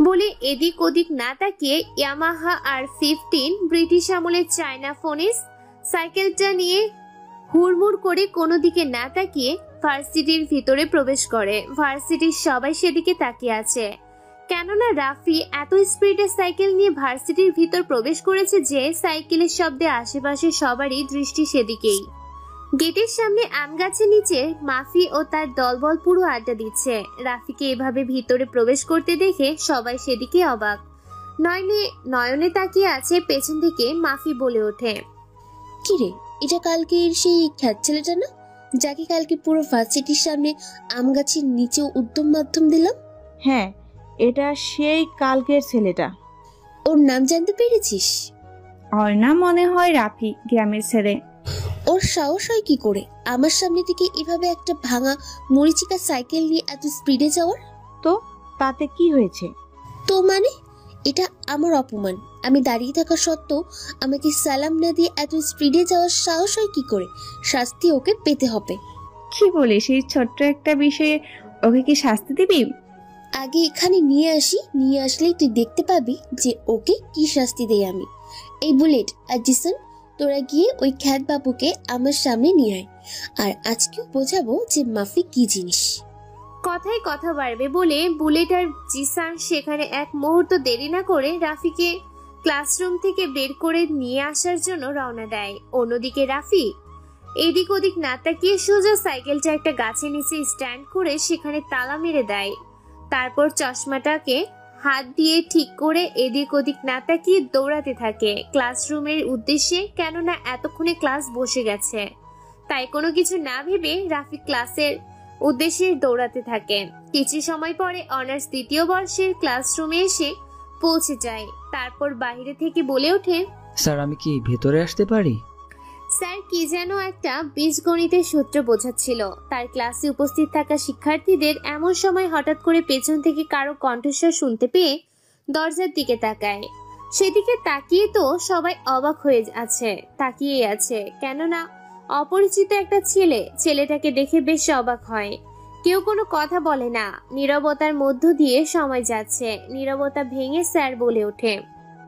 বলে এদিক ওদিক না তাকিয়ে ইয়ামাহা আর 15 ব্রিটিশ আমলের চায়না ফনিশ সাইকেলটা নিয়ে হুড়মুড় করে কোনো দিকে না তাকিয়ে ভার্সিটির ভিতরে প্রবেশ করে। ভার্সিটির সবাই সেদিকে তাকিয়ে আছে, কেননা রাফি এত স্পিডে সাইকেল নিয়ে ভার্সিটির ভিতর প্রবেশ করেছে যে সাইকেলের শব্দে আশেপাশে সবারই দৃষ্টি সেদিকেই। গেটের সামনে আম গাছের নিচে মাফি ও তার দলবল পুরো আড্ডা দিচ্ছে। রাফিকে এভাবে ভিতরে প্রবেশ করতে দেখে সবাই সেদিকে অবাক নয়নে তাকিয়ে আছে। পেছন থেকে মাফি বলে ওঠে, কিরে, এটা কালকের সেই খ্যাত ছেলেটা না, যাকে কালকে পুরো ভার্সিটির সামনে আম গাছের নিচেও উদ্যম মাধ্যম দিলাম? হ্যাঁ, এটা সেই কালকের ছেলেটা। ওর নাম জানতে পেরেছিস? ওর নাম মনে হয় রাফি, গ্রামের ছেলে। ওর সাহস হয় কি করে আমার সামনে থেকে এভাবে একটা ভাঙা মরিচিকা সাইকেল নিয়ে এত স্পিডে যাওয়ার? তো তাতে কি হয়েছে? তো মানে এটা আমার অপমান। আমি দাঁড়িয়ে থাকা সত্ত্বেও আমাকে সালাম না দিয়ে এত স্পিডে যাওয়ার সাহস হয় কি করে? শাস্তি ওকে পেতে হবে। কি বলিস, এই ছোট্ট একটা বিষয়ে ওকে কি শাস্তি দিবি? আগে এখানে নিয়ে আসলেই তুই দেখতে পাবি যে ওকে কি শাস্তি দেই আমি। এই বুলেট আর জিসন, তোরা গিয়ে ওই খ্যাত বাবুকে আমার সামনে নিয়ে আয়, আর আজকেও বোঝাবো যে মাফি কি জিনিস। কথায় কথা বাড়বে বলে বুলেট আর জিসান সেখানে এক মুহূর্ত দেরি না করে রাফিকে ক্লাসরুম থেকে বের করে নিয়ে আসার জন্য রওনা দেয়। অন্যদিকে রাফি এদিক ওদিক না তাকিয়ে সোজা সাইকেলটা একটা গাছের নিচে স্ট্যান্ড করে সেখানে তালা মেরে দেয়। তারপর চশমাটাকে হাত দিয়ে ঠিক করে এদিক ওদিক না তাকিয়ে দৌড়াতে থাকে ক্লাসরুমের উদ্দেশ্যে, কেননা এতক্ষণে ক্লাস বসে গেছে। তাই কোনো কিছু না ভেবে রাফি ক্লাসের উদ্দেশ্যে দৌড়াতে থাকে। কিছু সময় পরে অনার্স 2য় বর্ষের ক্লাসরুমে এসে পৌঁছে যায়। তারপর বাইরে থেকে বলে ওঠে, স্যার আমি কি ভেতরে আসতে পারি? স্যার কি যেন একটা বীজগণিতের সূত্র বোঝাচ্ছিল তার ক্লাসে উপস্থিত থাকা শিক্ষার্থীদের। এমন সময় হঠাৎ করে পেছন থেকে কারো কণ্ঠস্বর শুনতে পেয়ে দরজার দিকে তাকায়। সেদিকে তাকিয়ে তো সবাই অবাক হয়ে তাকিয়ে আছে, কেননা অপরিচিত একটা ছেলেটাকে দেখে বেশ অবাক হয়। কেউ কোনো কথা বলে না, নীরবতার মধ্য দিয়ে সময় যাচ্ছে। নীরবতা ভেঙে স্যার বলে ওঠে,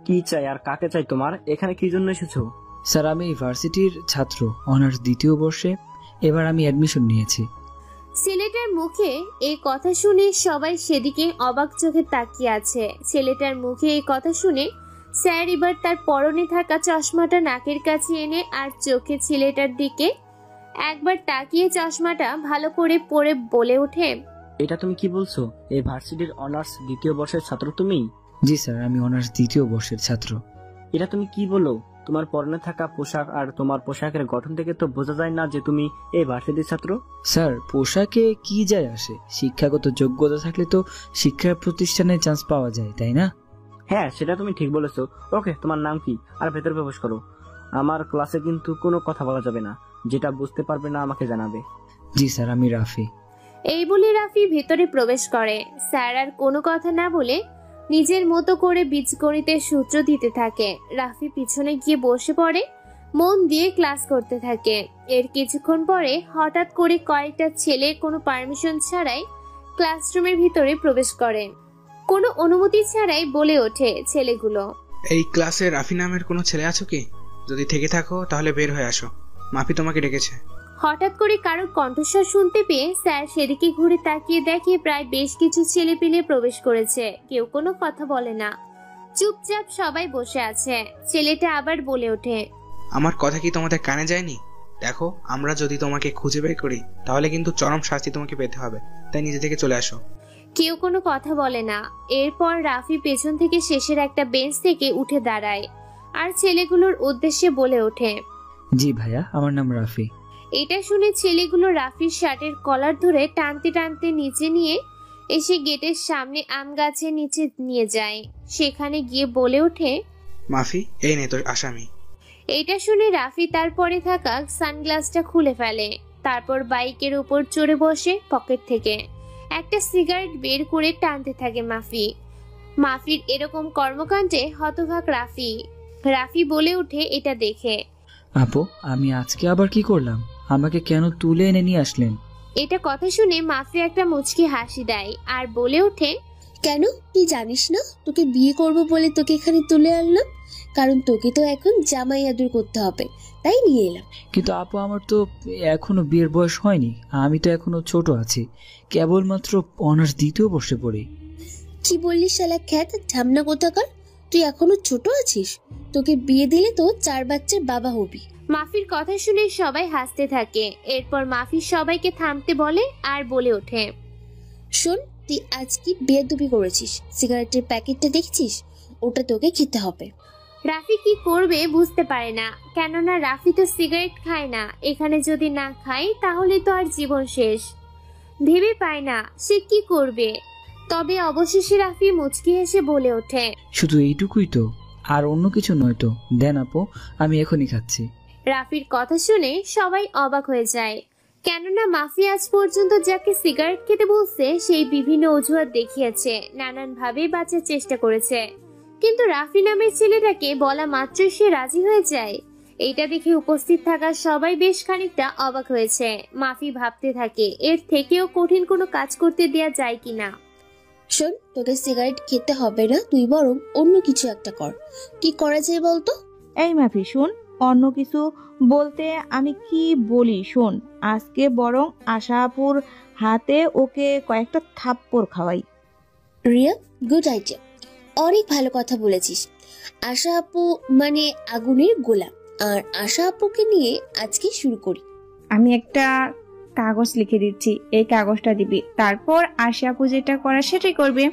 কি চাই আর কাকে চাই তোমার? এখানে কি জন্য এসেছো? স্যার আমি ভার্সিটির ছাত্র, অনার্স 2য় বর্ষে, এবার আমি অ্যাডমিশন নিয়েছি। ছেলেটার মুখে এই কথা শুনে সবাই সেদিকে অবাক চোখে তাকিয়ে আছে। ছেলেটার মুখে এই কথা শুনে স্যার এবার তার পরনে থাকা চশমাটা নাকের কাছে এনে আর চোখে ছেলেটার দিকে একবার তাকিয়ে চশমাটা ভালো করে পরে বলে ওঠে, এটা তুমি কি বলছো? এই ভার্সিটির অনার্স 2য় বর্ষের ছাত্র তুমি? জি স্যার, আমি অনার্স 2য় বর্ষের ছাত্র। এটা তুমি কি বলো? তোমার পরনে থাকা পোশাক আর তোমার পোশাকের গঠন থেকে তো বোঝা যায় না যে তুমি এই ভার্সিটির ছাত্র। স্যার পোশাকে কি যায় আসে? শিক্ষাগত যোগ্যতা থাকলে তো শিক্ষা প্রতিষ্ঠানে চান্স পাওয়া যায়, তাই না? হ্যাঁ, সেটা তুমি ঠিক বলেছো। ওকে, তোমার নাম কি? আর ভেতরে প্রবেশ করো। আমার ক্লাসে কিন্তু কোনো কথা বলা যাবে না, যেটা বুঝতে পারবে না আমাকে জানাবে। জি স্যার, আমি রাফি। এই বলে রাফি ভেতরে প্রবেশ করে। স্যার আর কোনো কথা না বলে নিজের মতো করে বীজগণিতের সূত্র দিতে থাকে। রাফি পিছনে গিয়ে বসে পড়ে, মন দিয়ে ক্লাস করতে থাকে। এর কিছুক্ষণ পরে হঠাৎ করে কয়েকটা ছেলে কোনো পারমিশন ছাড়াই ক্লাসরুমের ভিতরে প্রবেশ করে। কোনো অনুমতি ছাড়াই বলে ওঠে ছেলেগুলো, এই ক্লাসে রাফি নামের কোনো ছেলে আছো কি? যদি থেকে থাকো তাহলে বের হয়ে আসো, মাফি তোমাকে ডেকেছে। হঠাৎ করে কারোর কণ্ঠস্বর শুনতে পেয়ে স্যার সেদিকে ঘুরে তাকিয়ে দেখে প্রায় বেশ কিছু ছেলেপিলে প্রবেশ করেছে। কেউ কোনো কথা বলে না, চুপচাপ সবাই বসে আছে। ছেলেটা আবার বলে ওঠে, আমার কথা কি তোমাদের কানে যায়নি? দেখো, আমরা যদি তোমাকে খুঁজে বের করি তাহলে কিন্তু চরম শাস্তি তোমাকে পেতে হবে, তাই নিজে থেকে চলে আসো। কেউ কোনো কথা বলে না। এরপর রাফি পেছন থেকে শেষের একটা বেঞ্চ থেকে উঠে দাঁড়ায় আর ছেলেগুলোর উদ্দেশ্যে বলে ওঠে, জি ভাইয়া, আমার নাম রাফি। এটা শুনে ছেলেগুলো রাফির শার্টের কলার ধরে টানতে টানতে নিচে নিয়ে এসে গেটের সামনে আম গাছের নিচে নিয়ে যায়। সেখানে গিয়ে বলে ওঠে, মাফি, এই নে তোর আসামি। এটা শুনে রাফি তার পরে থাকা সানগ্লাসটা খুলে ফেলে। তারপর বাইকের উপর চড়ে বসে পকেট থেকে একটা সিগারেট বের করে টানতে থাকে মাফির এরকম কর্মকাণ্ডে হতভাগ রাফি বলে ওঠে এটা দেখে, আপু, আমি আজকে আবার কি করলাম? আমাকে কেন তুলে এনে নিয়ে আসলেন? এটা কথা শুনে মাফি একটা মুচকি হাসি দেয় আর বলে ওঠে, কেন তুই জানিস না তোকে বিয়ে করব বলে তোকে এখানে তুলে আনলাম? কারণ তোকে তো এখন জামাই আদর করতে হবে, তাই নিয়ে এলাম। কিন্তু আপু, আমার তো এখনো বিয়ের বয়স হয়নি। আমি তো এখনো ছোট আছি, কেবলমাত্র অনার্স দ্বিতীয় বর্ষে পড়ি। কি বললি শালা খ্যাত ঝামনা কোথাকার? তুই এখনো ছোট আছিস? তোকে বিয়ে দিলে তো 4 বাচ্চার বাবা হবি। মাফির কথা শুনে সবাই হাসতে থাকে। এরপর মাফি সবাইকে থামতে বলে আর বলে ওঠে, শোন, তুই আজ কি বেয়াদবি করেছিস? সিগারেটের প্যাকেটটা দেখছিস? ওটা তোকে খেতে হবে। রাফি কি করবে বুঝতে পারে না, কেননা রাফি তো সিগারেট খায় না। এখানে যদি না খায় তাহলে তো আর জীবন শেষ। ভেবে পায় না সে কি করবে। তবে অবশেষে রাফি মুচকি হেসে বলে ওঠে, শুধু এইটুকুই তো, আর অন্য কিছু নয় তো? দেন আপু, আমি এখনই খাচ্ছি। রাফির কথা শুনে সবাই অবাক হয়ে যায়, কেননা মাফি আজ পর্যন্ত যাকে সিগারেট খেতে বলছে সেই বিভিন্ন অজুহাত দেখিয়েছে, নানান ভাবে বাঁচার চেষ্টা করেছে, কিন্তু রাফি নামের ছেলেটাকে বলা মাত্রই সে রাজি হয়ে যায়। এইটা দেখে উপস্থিত থাকা সবাই বেশ খানিকটা অবাক হয়েছে। মাফি ভাবতে থাকে এর থেকেও কঠিন কোনো কাজ করতে দেয়া যায় কিনা। শোন, তোকে সিগারেট খেতে হবে না, তুই বরং অন্য কিছু একটা কর। কি করা যায় বলতো? এই মাফি শোন, অন্য কিছু বলতে আমি কি বলি শোন, আজকে বরং আশাপুর হাতে ওকে কয়েকটা থাপ্পড় খাওয়াই। রিয়া, গুড আইডিয়া, অনেক ভালো কথা বলেছিস। আশা আপু মানে আগুনের গোলা, আর আশা আপুকে নিয়ে আজকে শুরু করি। আমি একটা কাগজ লিখে দিচ্ছি, এই কাগজটা দিবি, তারপর আশা আপু যেটা করা সেটাই করবে।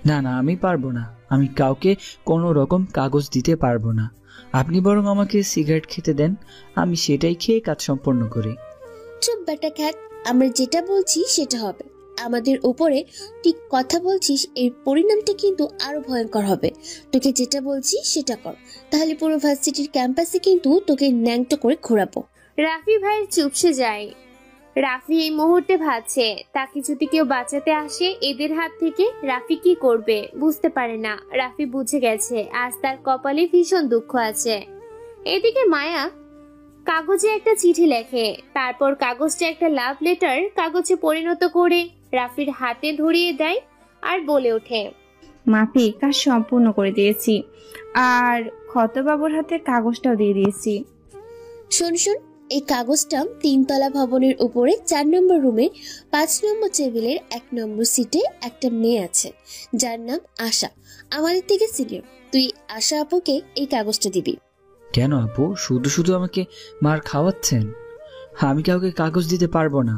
না না, আমি পারবো না। আমি কাউকে কোনো রকম কাগজ দিতে পারবো না। আপনি বরং আমাকে সিগারেট খেতে দেন, আমি সেটাই খেয়ে কাজ সম্পন্ন করি। চুপ বেটা খ্যাত, আমরা যেটা বলছি সেটা হবে। আমাদের উপরে ঠিক কথা বলছিস, এর পরিণামটা কিন্তু আরো ভয়ঙ্কর হবে। তোকে যেটা বলছি সেটা কর, তাহলে পুরো ভার্সিটির ক্যাম্পাসে কিন্তু তোকে ন্যাংটো করে ঘোরাবো। রাফি ভাইয়ের চুপসে যায়। রাফি এই মুহূর্তে ভাবছে তাকে যদি কেউ বাঁচাতে আসে এদের হাত থেকে রাফি কি করবে বুঝতে পারে না। রাফি বুঝে গেছে আজ তার কপালে ভীষণ দুঃখ আছে। এদিকে মায়া কাগজে একটা চিঠি লেখে, তারপর কাগজটা একটা লাভ লেটার কাগজে পরিণত করে রাফির হাতে ধরিয়ে দেয় আর বলে ওঠে, মাফি, কাজ সম্পূর্ণ করে দিয়েছি, আর ক্ষতবাবুর হাতে কাগজটাও দিয়ে দিয়েছি। শোন শোন, এই কাগজটা 3 তলা ভবনের উপরে 4 নম্বর রুমে 5 নম্বর টেবিলের 1 নম্বর সিটে একটা মেয়ে আছে যার নাম আশা, আমাদের থেকে সিনিয়র। তুই আশা আপুকে এই কাগজটা দিবি। কেন আপু, শুধু শুধু আমাকে মার খাওয়াচ্ছেন? আমি কাউকে কাগজ দিতে পারবো না।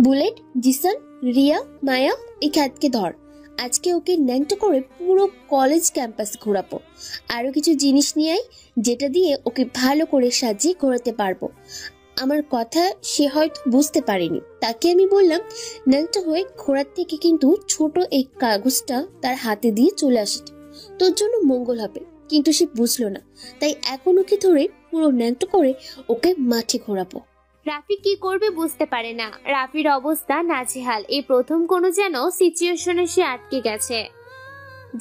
বুলেট, জিসান, রিয়া, মায়া, এই খ্যাতকে ধর। আজকে ওকে ন্যাংটো করে পুরো কলেজ ক্যাম্পাস ঘোরাবো। আরো কিছু জিনিস নিয়ে আয় যেটা দিয়ে ওকে ভালো করে সাজিয়ে ঘোরাতে পারবো। আমার কথা সে হয়তো বুঝতে পারেনি, তাকে আমি বললাম ন্যাংটো হয়ে ঘোরার থেকে কিন্তু ছোট এই কাগজটা তার হাতে দিয়ে চলে আসে, তোর জন্য মঙ্গল হবে। কিন্তু সে বুঝলো না, তাই এখন ওকে ধরে পুরো ন্যাংটো করে ওকে মাঠে ঘোরাবো। রাফি কি করবে বুঝতে পারে না। রাফির অবস্থা নাজেহাল। এই প্রথম কোনো যেন সিচুয়েশনে সে আটকে গেছে,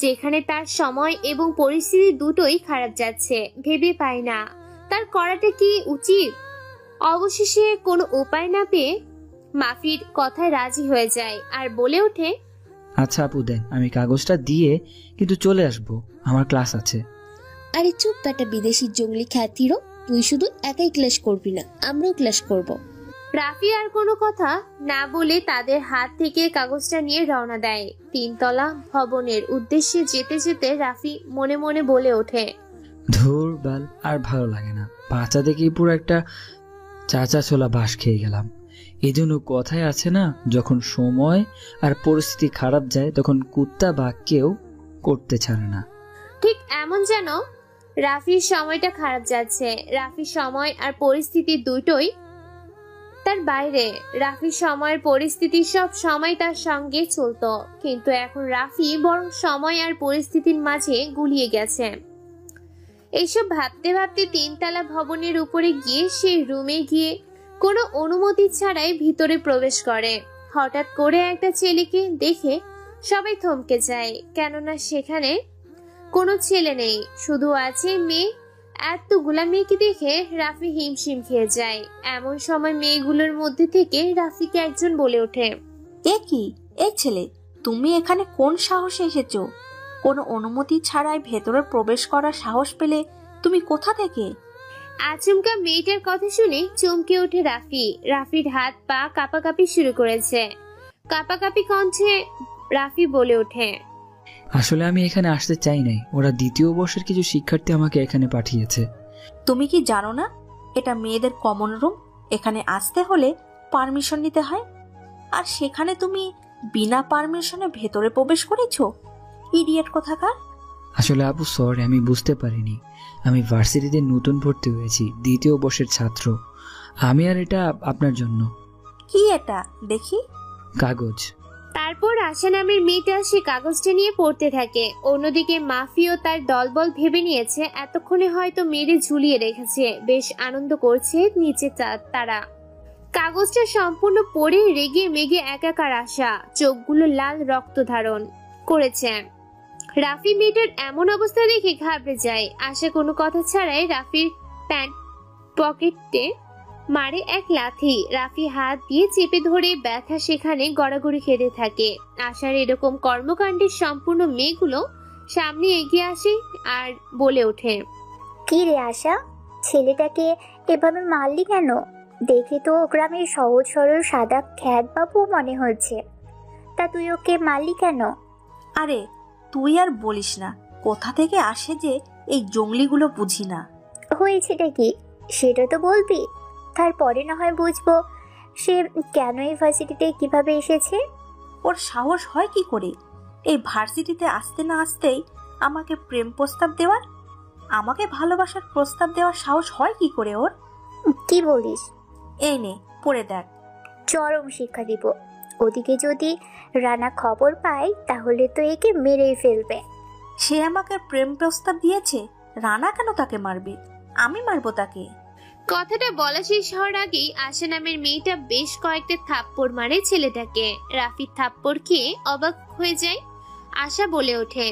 যেখানে তার সময় এবং পরিস্থিতি দুটোই খারাপ যাচ্ছে। ভেবে পায় না তার করাটা কি উচিত। অবশেষে কোনো উপায় না পেয়ে মাফির কথায় রাজি হয়ে যায় আর বলে ওঠে, আচ্ছা আপু, দেন, আমি কাগজটা দিয়ে কিন্তু চলে আসবো, আমার ক্লাস আছে। আরে চুপ বেটা বিদেশি জঙ্গলি খ্যাতিরও, তুই শুধু একাই ক্লাস করবি না, আমরাও ক্লাস করব। রাফি আর কোনো কথা না বলে তাদের হাত থেকে কাগজটা নিয়ে রওনা দেয় 3 তলা ভবনের উদ্দেশ্যে। যেতে যেতে রাফি মনে মনে বলে ওঠে, ধুর বাল, আর ভালো লাগে না। বাচ্চা দেখেই পুরো একটা চাচা ছোলা বাস খেয়ে গেলাম। এজন্য কথায় আছে না, যখন সময় আর পরিস্থিতি খারাপ যায় তখন কুত্তা বাঘকেও করতে ছাড়ে না। ঠিক এমন যেন রাফির সময়টা খারাপ যাচ্ছে। রাফির সময় আর পরিস্থিতি দুটোই তার বাইরে। রাফির সময়ের পরিস্থিতি সব সময় তার সঙ্গে চলতো, কিন্তু এখন রাফি বরং সময় আর পরিস্থিতির মাঝে গুলিয়ে গেছে। এইসব ভাবতে ভাবতে 3তলা ভবনের উপরে গিয়ে সেই রুমে গিয়ে কোনো অনুমতি ছাড়াই ভিতরে প্রবেশ করে। হঠাৎ করে একটা ছেলেকে দেখে সবাই থমকে যায়, কেননা সেখানে কোনো ছেলে নেই, শুধু আছে মেয়ে। এতগুলা মেয়েকে দেখে রাফি হিমশিম খেয়ে যায়। এমন সময় মেয়েগুলোর মধ্যে থেকে রাফিকে একজন বলে ওঠে, এ কি, এই ছেলে, তুমি এখানে কোন সাহসে এসেছো? কোনো অনুমতি ছাড়াই ভেতরে প্রবেশ করার সাহস পেলে তুমি কোথা থেকে? আচমকা মেয়েটার কথা শুনে চমকে ওঠে রাফি। রাফির হাত পা কাঁপাকাঁপি শুরু করেছে। কাঁপাকাঁপি কণ্ঠে রাফি বলে ওঠে, আসলে আমি এখানে আসতে চাই নাই, ওরা 2য় বর্ষের কিছু শিক্ষার্থী আমাকে এখানে পাঠিয়েছে। তুমি কি জানো না এটা মেয়েদের কমন রুম? এখানে আসতে হলে পারমিশন নিতে হয়, আর সেখানে তুমি বিনা পারমিশনে ভেতরে প্রবেশ করেছো? ইডিয়েট কোথাকার! আসলে আপু সরি, আমি বুঝতে পারিনি। আমি ভার্সিটিতে নতুন ভর্তি হয়েছি, 2য় বর্ষের ছাত্র। আমি আর এটা আপনার জন্য। কি এটা দেখি? কাগজ। তারপর আশা নামের মেয়েটা সে কাগজটা নিয়ে পড়তে থাকে। অন্যদিকে মাফিও তার দলবল ভেবে নিয়েছে এতক্ষণে হয়তো মেরে ঝুলিয়ে রেখেছে। বেশ আনন্দ করছে নিচে তারা। কাগজটা সম্পূর্ণ পড়ে রেগে মেগে একাকার আশা, চোখগুলো লাল রক্ত ধারণ করেছে। রাফি মেয়েটার এমন অবস্থা দেখে ঘাবড়ে যায়। আশা কোনো কথা ছাড়াই রাফির প্যান্ট পকেটে মারে এক লাথি। রাফি হাত দিয়ে চেপে ধরে ব্যথা সেখানে গড়াগড়ি খেতে থাকে। আশার এরকম কর্মকাণ্ডের সম্পূর্ণ মেয়েগুলো সামনে এগিয়ে আসে আর বলে ওঠে, কি রে আশা, ছেলেটাকে এভাবে মারলি কেন? দেখে তো গ্রামের সহজ সরল সাদা খ্যাত বাবু মনে হচ্ছে, তা তুই ওকে মারলি কেন? আরে তুই আর বলিস না, কোথা থেকে আসে যে এই জঙ্গলিগুলো বুঝি না। হয়েছেটা কি সেটা তো বলবি, তারপরে না হয় বুঝবো সে কেন এই ভার্সিটিতে কিভাবে এসেছে। ওর সাহস হয় কি করে এই ভার্সিটিতে আসতে না আসতেই আমাকে প্রেম প্রস্তাব দেওয়ার, আমাকে ভালোবাসার প্রস্তাব দেওয়ার সাহস হয় কি করে ওর? কি বলিস? এই নে পড়ে দেখ। চরম শিক্ষা দিব। ওদিকে যদি রানা খবর পায় তাহলে তো একে মেরেই ফেলবে। সে আমাকে প্রেম প্রস্তাব দিয়েছে, রানা কেন তাকে মারবে? আমি মারবো তাকে। কথাটা বলা শেষ হওয়ার আগেই আশা নামের মেয়েটা বেশ কয়েকটা থাপ্পড় মারে ছেলেটাকে। রাফির থাপ্পড় খেয়ে অবাক হয়ে যায়। আশা বলে ওঠে,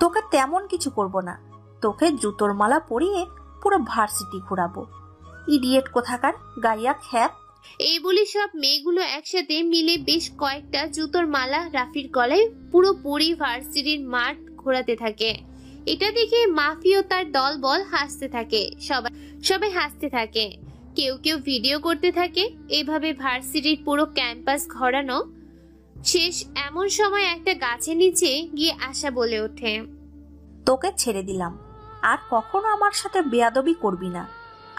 তোকে তেমন কিছু করব না, তোকে জুতোর মালা পরিয়ে পুরো ভার্সিটি ঘোরাবো। ইডিয়েট কোথাকার, গাইয়া খ্যাপ। এই বলে সব মেয়েগুলো একসাথে মিলে বেশ কয়েকটা জুতোর মালা রাফির গলায় পুরোপুরি ভার্সিটির মাঠ ঘোরাতে থাকে। এটা দেখে মাফিও তার দলবল হাসতে থাকে। সবাই হাসতে থাকে, কেউ কেউ ভিডিও করতে থাকে। এভাবে ভার্সিটির পুরো ক্যাম্পাস ঘোরানো শেষ। এমন সময় একটা গাছের নিচে গিয়ে আশা বলে ওঠে, তোকে ছেড়ে দিলাম, আর কখনো আমার সাথে বেয়াদবি করবি না।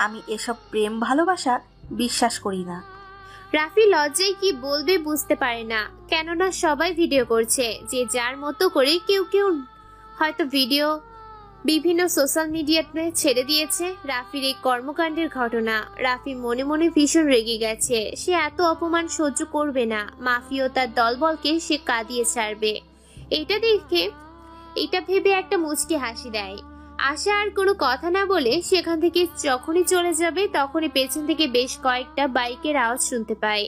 আমি এসব প্রেম ভালোবাসা বিশ্বাস করি না। রাফি লজ্জায় কি বলবে বুঝতে পারে না, কেননা সবাই ভিডিও করছে যে যার মতো করে। কেউ কেউ হয়তো ভিডিও বিভিন্ন সোশ্যাল মিডিয়াতে ছেড়ে দিয়েছে রাফির এই কর্মকাণ্ডের ঘটনা। রাফি মনে মনে ভীষণ রেগে গেছে। সে এত অপমান সহ্য করবে না। মাফিও তার দলবলকে সে কাঁদিয়ে ছাড়বে। এটা ভেবে একটা মুচকি হাসি দেয়। আশা আর কোনো কথা না বলে সেখান থেকে যখনই চলে যাবে তখনই পেছন থেকে বেশ কয়েকটা বাইকের আওয়াজ শুনতে পায়।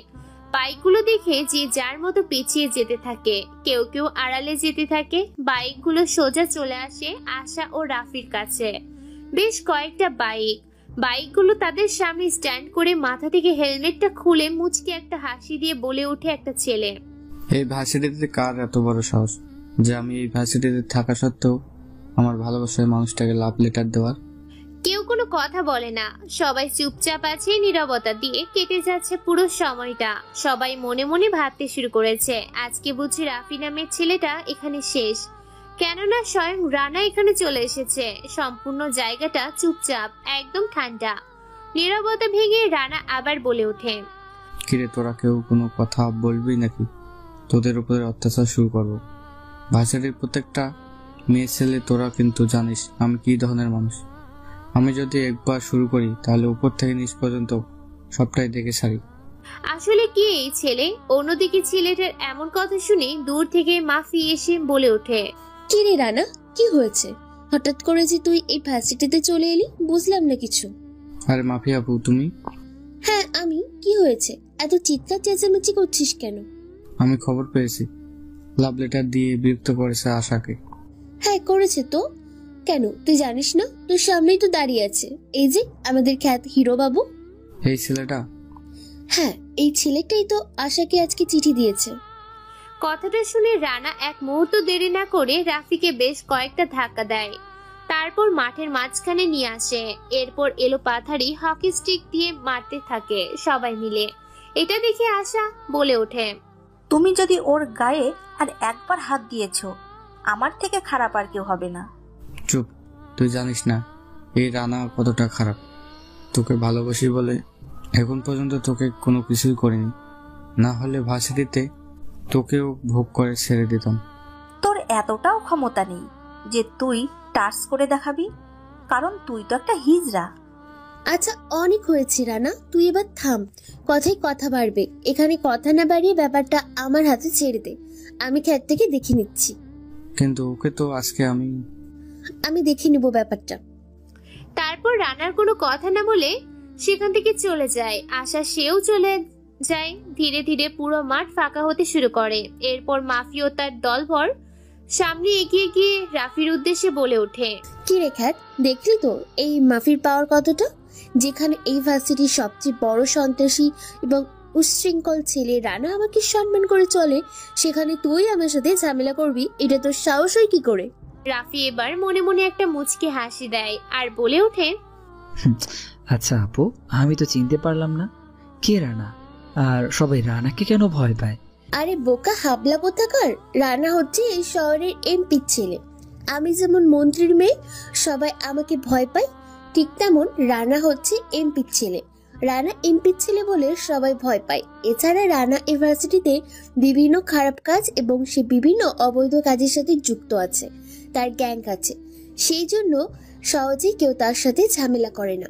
বাইকগুলো দেখে যে যার মতো পিছিয়ে যেতে থাকে, কেউ কেউ আড়ালে যেতে থাকে। বাইকগুলো সোজা চলে আসে আশা ও রাফির কাছে। বেশ কয়েকটা বাইকগুলো তাদের সামনে স্ট্যান্ড করে মাথা থেকে হেলমেটটা খুলে মুচকি একটা হাসি দিয়ে বলে ওঠে একটা ছেলে, এই ভার্সিটিতে কার এত বড় সাহস যে আমি এই ভার্সিটিতে থাকা সত্ত্বেও আমার ভালোবাসার মানুষটাকে লাভ লেটার দেওয়ার? কেউ কোনো কথা বলে না, সবাই চুপচাপ আছে। নীরবতা দিয়ে কেটে যাচ্ছে পুরো সময়টা। সবাই মনে মনে ভাবতে শুরু করেছে, আজকে বুঝি রাফি নামের ছেলেটা এখানে শেষ। কেননা স্বয়ং রানা এখানে চলে এসেছে। সম্পূর্ণ জায়গাটা চুপচাপ, একদম ঠান্ডা। নীরবতা ভেঙে রানা আবার বলে ওঠে, কিরে তোরা কেউ কোনো কথা বলবি নাকি? তোদের উপরে অত্যাচার শুরু করবো? ভার্সিটির প্রত্যেকটা মেয়ে ছেলে তোরা কিন্তু জানিস আমি কি ধরনের মানুষ। আমি যদি একবার শুরু করি তাহলে উপর থেকে নিচ পর্যন্ত সবটাই দেখে সারি। আসলে কি এই ছেলে? অন্যদিকে ছেলেটার এমন কথা শুনে দূর থেকে মাফি এসে বলে ওঠে, কি রে রানা, কি হয়েছে? হঠাৎ করে যে তুই এই ভার্সিটিতে চলে এলি, বুঝলাম না কিছু। আরে মাফি আপু তুমি? হ্যাঁ আমি। কি হয়েছে? এত চিৎকার চেঁচামেচি করছিস কেন? আমি খবর পেয়েছি লাভ লেটার দিয়ে বিরক্ত করেছে আশাকে। হ্যাঁ করেছে তো। কেন তুই জানিস না? তোর সামনেই তো দাঁড়িয়ে আছে এই যে আমাদের খ্যাত হিরো বাবু। এই ছেলেটা? হ্যাঁ এই ছেলেটাই তো আশাকে আজকে চিঠি দিয়েছে। কথাটা শুনে রানা এক মুহূর্ত দেরি না করে রাফিকে বেশ কয়েকটা ধাক্কা দেয়, তারপর মাঠের মাঝখানে নিয়ে আসে। এরপর এলো পাথারি হকি স্টিক দিয়ে মারতে থাকে সবাই মিলে। এটা দেখে আশা বলে ওঠে, তুমি যদি ওর গায়ে আর একবার হাত দিয়েছো, আমার থেকে খারাপ আর কেউ হবে না। চুপ, তুই জানিস না এই রানা কতটা খারাপ। তোকে ভালোবাসি বলে এখন পর্যন্ত তোকে কোনো কিছুই করিনি, না হলে ভার্সিটিতে তোকেও ভোগ করে ছেড়ে দিতাম। তোর এতটাও ক্ষমতা নেই যে তুই টাচ করে দেখাবি, কারণ তুই তো একটা হিজড়া। আচ্ছা অনেক হয়েছে রানা, তুই এবার থাম। কথাই কথা বাড়বে। এখানে কথা না বাড়িয়ে ব্যাপারটা আমার হাতে ছেড়ে দে। আমি খ্যাত থেকে দেখে নিচ্ছি। কিন্তু ওকে তো আজকে আমি দেখে নিব ব্যাপারটা। তারপর রানার কোনো কথা না বলে সেখান থেকে চলে যায় আশা। সেও চলে যায়। ধীরে ধীরে পুরো মাঠ ফাঁকা হতে শুরু করে। এরপর মাফি ও তার দলভর সামনে এগিয়ে গিয়ে রাফির উদ্দেশ্যে বলে ওঠে, কি রে খ্যাত, দেখলি তো এই মাফির পাওয়ার কতটা? যেখানে এই ভার্সিটির সবচেয়ে বড় সন্ত্রাসী এবং উচ্ছৃঙ্খল ছেলে রানা আমাকে সম্মান করে চলে, সেখানে তুই আমার সাথে ঝামেলা করবি? এটা তোর সাহস হয় কি করে? রাফি এবার মনে মনে একটা মুচকি হাসি দেয় আর বলে ওঠে, আচ্ছা আপু, আমি তো চিনতে পারলাম না কে রানা, আর সবাই রানাকে কেন ভয় পায়? আরে বোকা হাবলা কোথাকার, রানা হচ্ছে এই শহরের এমপির ছেলে। আমি যেমন মন্ত্রীর মেয়ে, সবাই আমাকে ভয় পায়, ঠিক তেমন রানা হচ্ছে এমপির ছেলে। রানা এমপির ছেলে বলে সবাই ভয় পায়। এছাড়া রানা ইউনিভার্সিটিতে বিভিন্ন খারাপ কাজ এবং সে বিভিন্ন অবৈধ কাজের সাথে যুক্ত আছে, তার গ্যাং আছে, সেই জন্য সহজেই কেউ তার সাথে ঝামেলা করে না।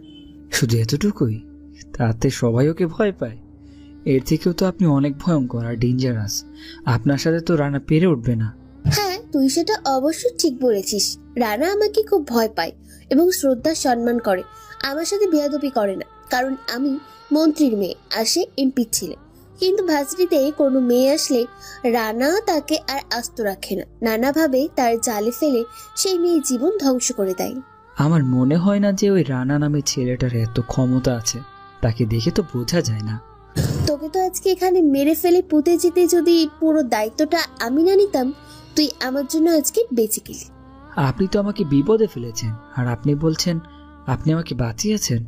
শুধু এতটুকুই? তাতে সবাই ওকে ভয় পায়? এর থেকেও তো আপনি অনেক ভয়ঙ্কর আর ডেঞ্জারাস। আপনার সাথে তো রানা পেরে উঠবে না। হ্যাঁ তুই সেটা অবশ্যই ঠিক বলেছিস। রানা আমাকে খুব ভয় পায় এবং শ্রদ্ধা সম্মান করে। আমার সাথে বেয়াদবি করে না, কারণ আমি মন্ত্রীর মেয়ে আর সে এমপির ছেলে। কিন্তু ভার্সিটিতে কোনো মেয়ে আসলে রানা তাকে আর আস্ত রাখে না, নানাভাবে তার জালে ফেলে সেই মেয়ের জীবন ধ্বংস করে দেয়। আমার মনে হয় না যে ওই রানা নামে ছেলেটার এত ক্ষমতা আছে, তাকে দেখে তো বোঝা যায় না। তোকে তো আজকে এখানে মেরে ফেলে পুঁতে যেতে যদি পুরো দায়িত্বটা আমি না নিতাম, তুই আমার জন্য আজকে বেঁচে গেলি। আপনি তো আমাকে বিপদে ফেলেছেন, আর আপনি বলছেন আপনি আমাকে বাঁচিয়েছেন।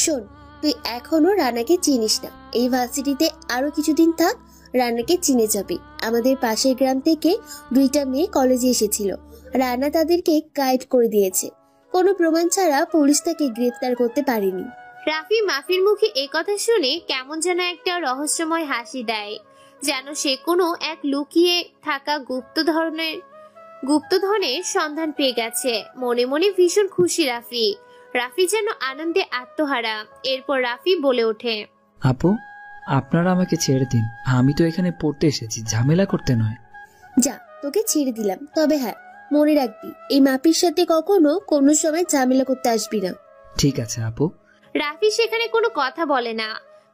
শোন, তুই এখনো রানাকে চিনিস না। এই ভার্সিটিতে আরো কিছুদিন থাক, রানাকে চিনে যাবি। আমাদের পাশের গ্রাম থেকে 2টা মেয়ে কলেজে এসেছিল, রানা তাদেরকে গাইড করে দিয়েছে। কোনো প্রমাণ ছাড়া পুলিশ তাকে গ্রেফতার করতে পারেনি। রাফি মাফির মুখে এই কথা শুনে কেমন যেন একটা রহস্যময় হাসি দেয়, যেন সে কোনো এক লুকিয়ে থাকা গুপ্তধনের সন্ধান পেয়ে গেছে। মনে মনে ভীষণ খুশি রাফি যেন আনন্দে আত্মহারা। এরপর রাফি বলে ওঠে, আপু আপনারা আমাকে ছেড়ে দিন, আমি তো এখানে পড়তে এসেছি, ঝামেলা করতে নয়। যা, তোকে ছেড়ে দিলাম, তবে হ্যাঁ মনে রাখবি এই মাপির সাথে কখনো কোনো সময় ঝামেলা করতে আসবি না। ঠিক আছে আপু। রাফি সেখানে কোনো কথা বলে না,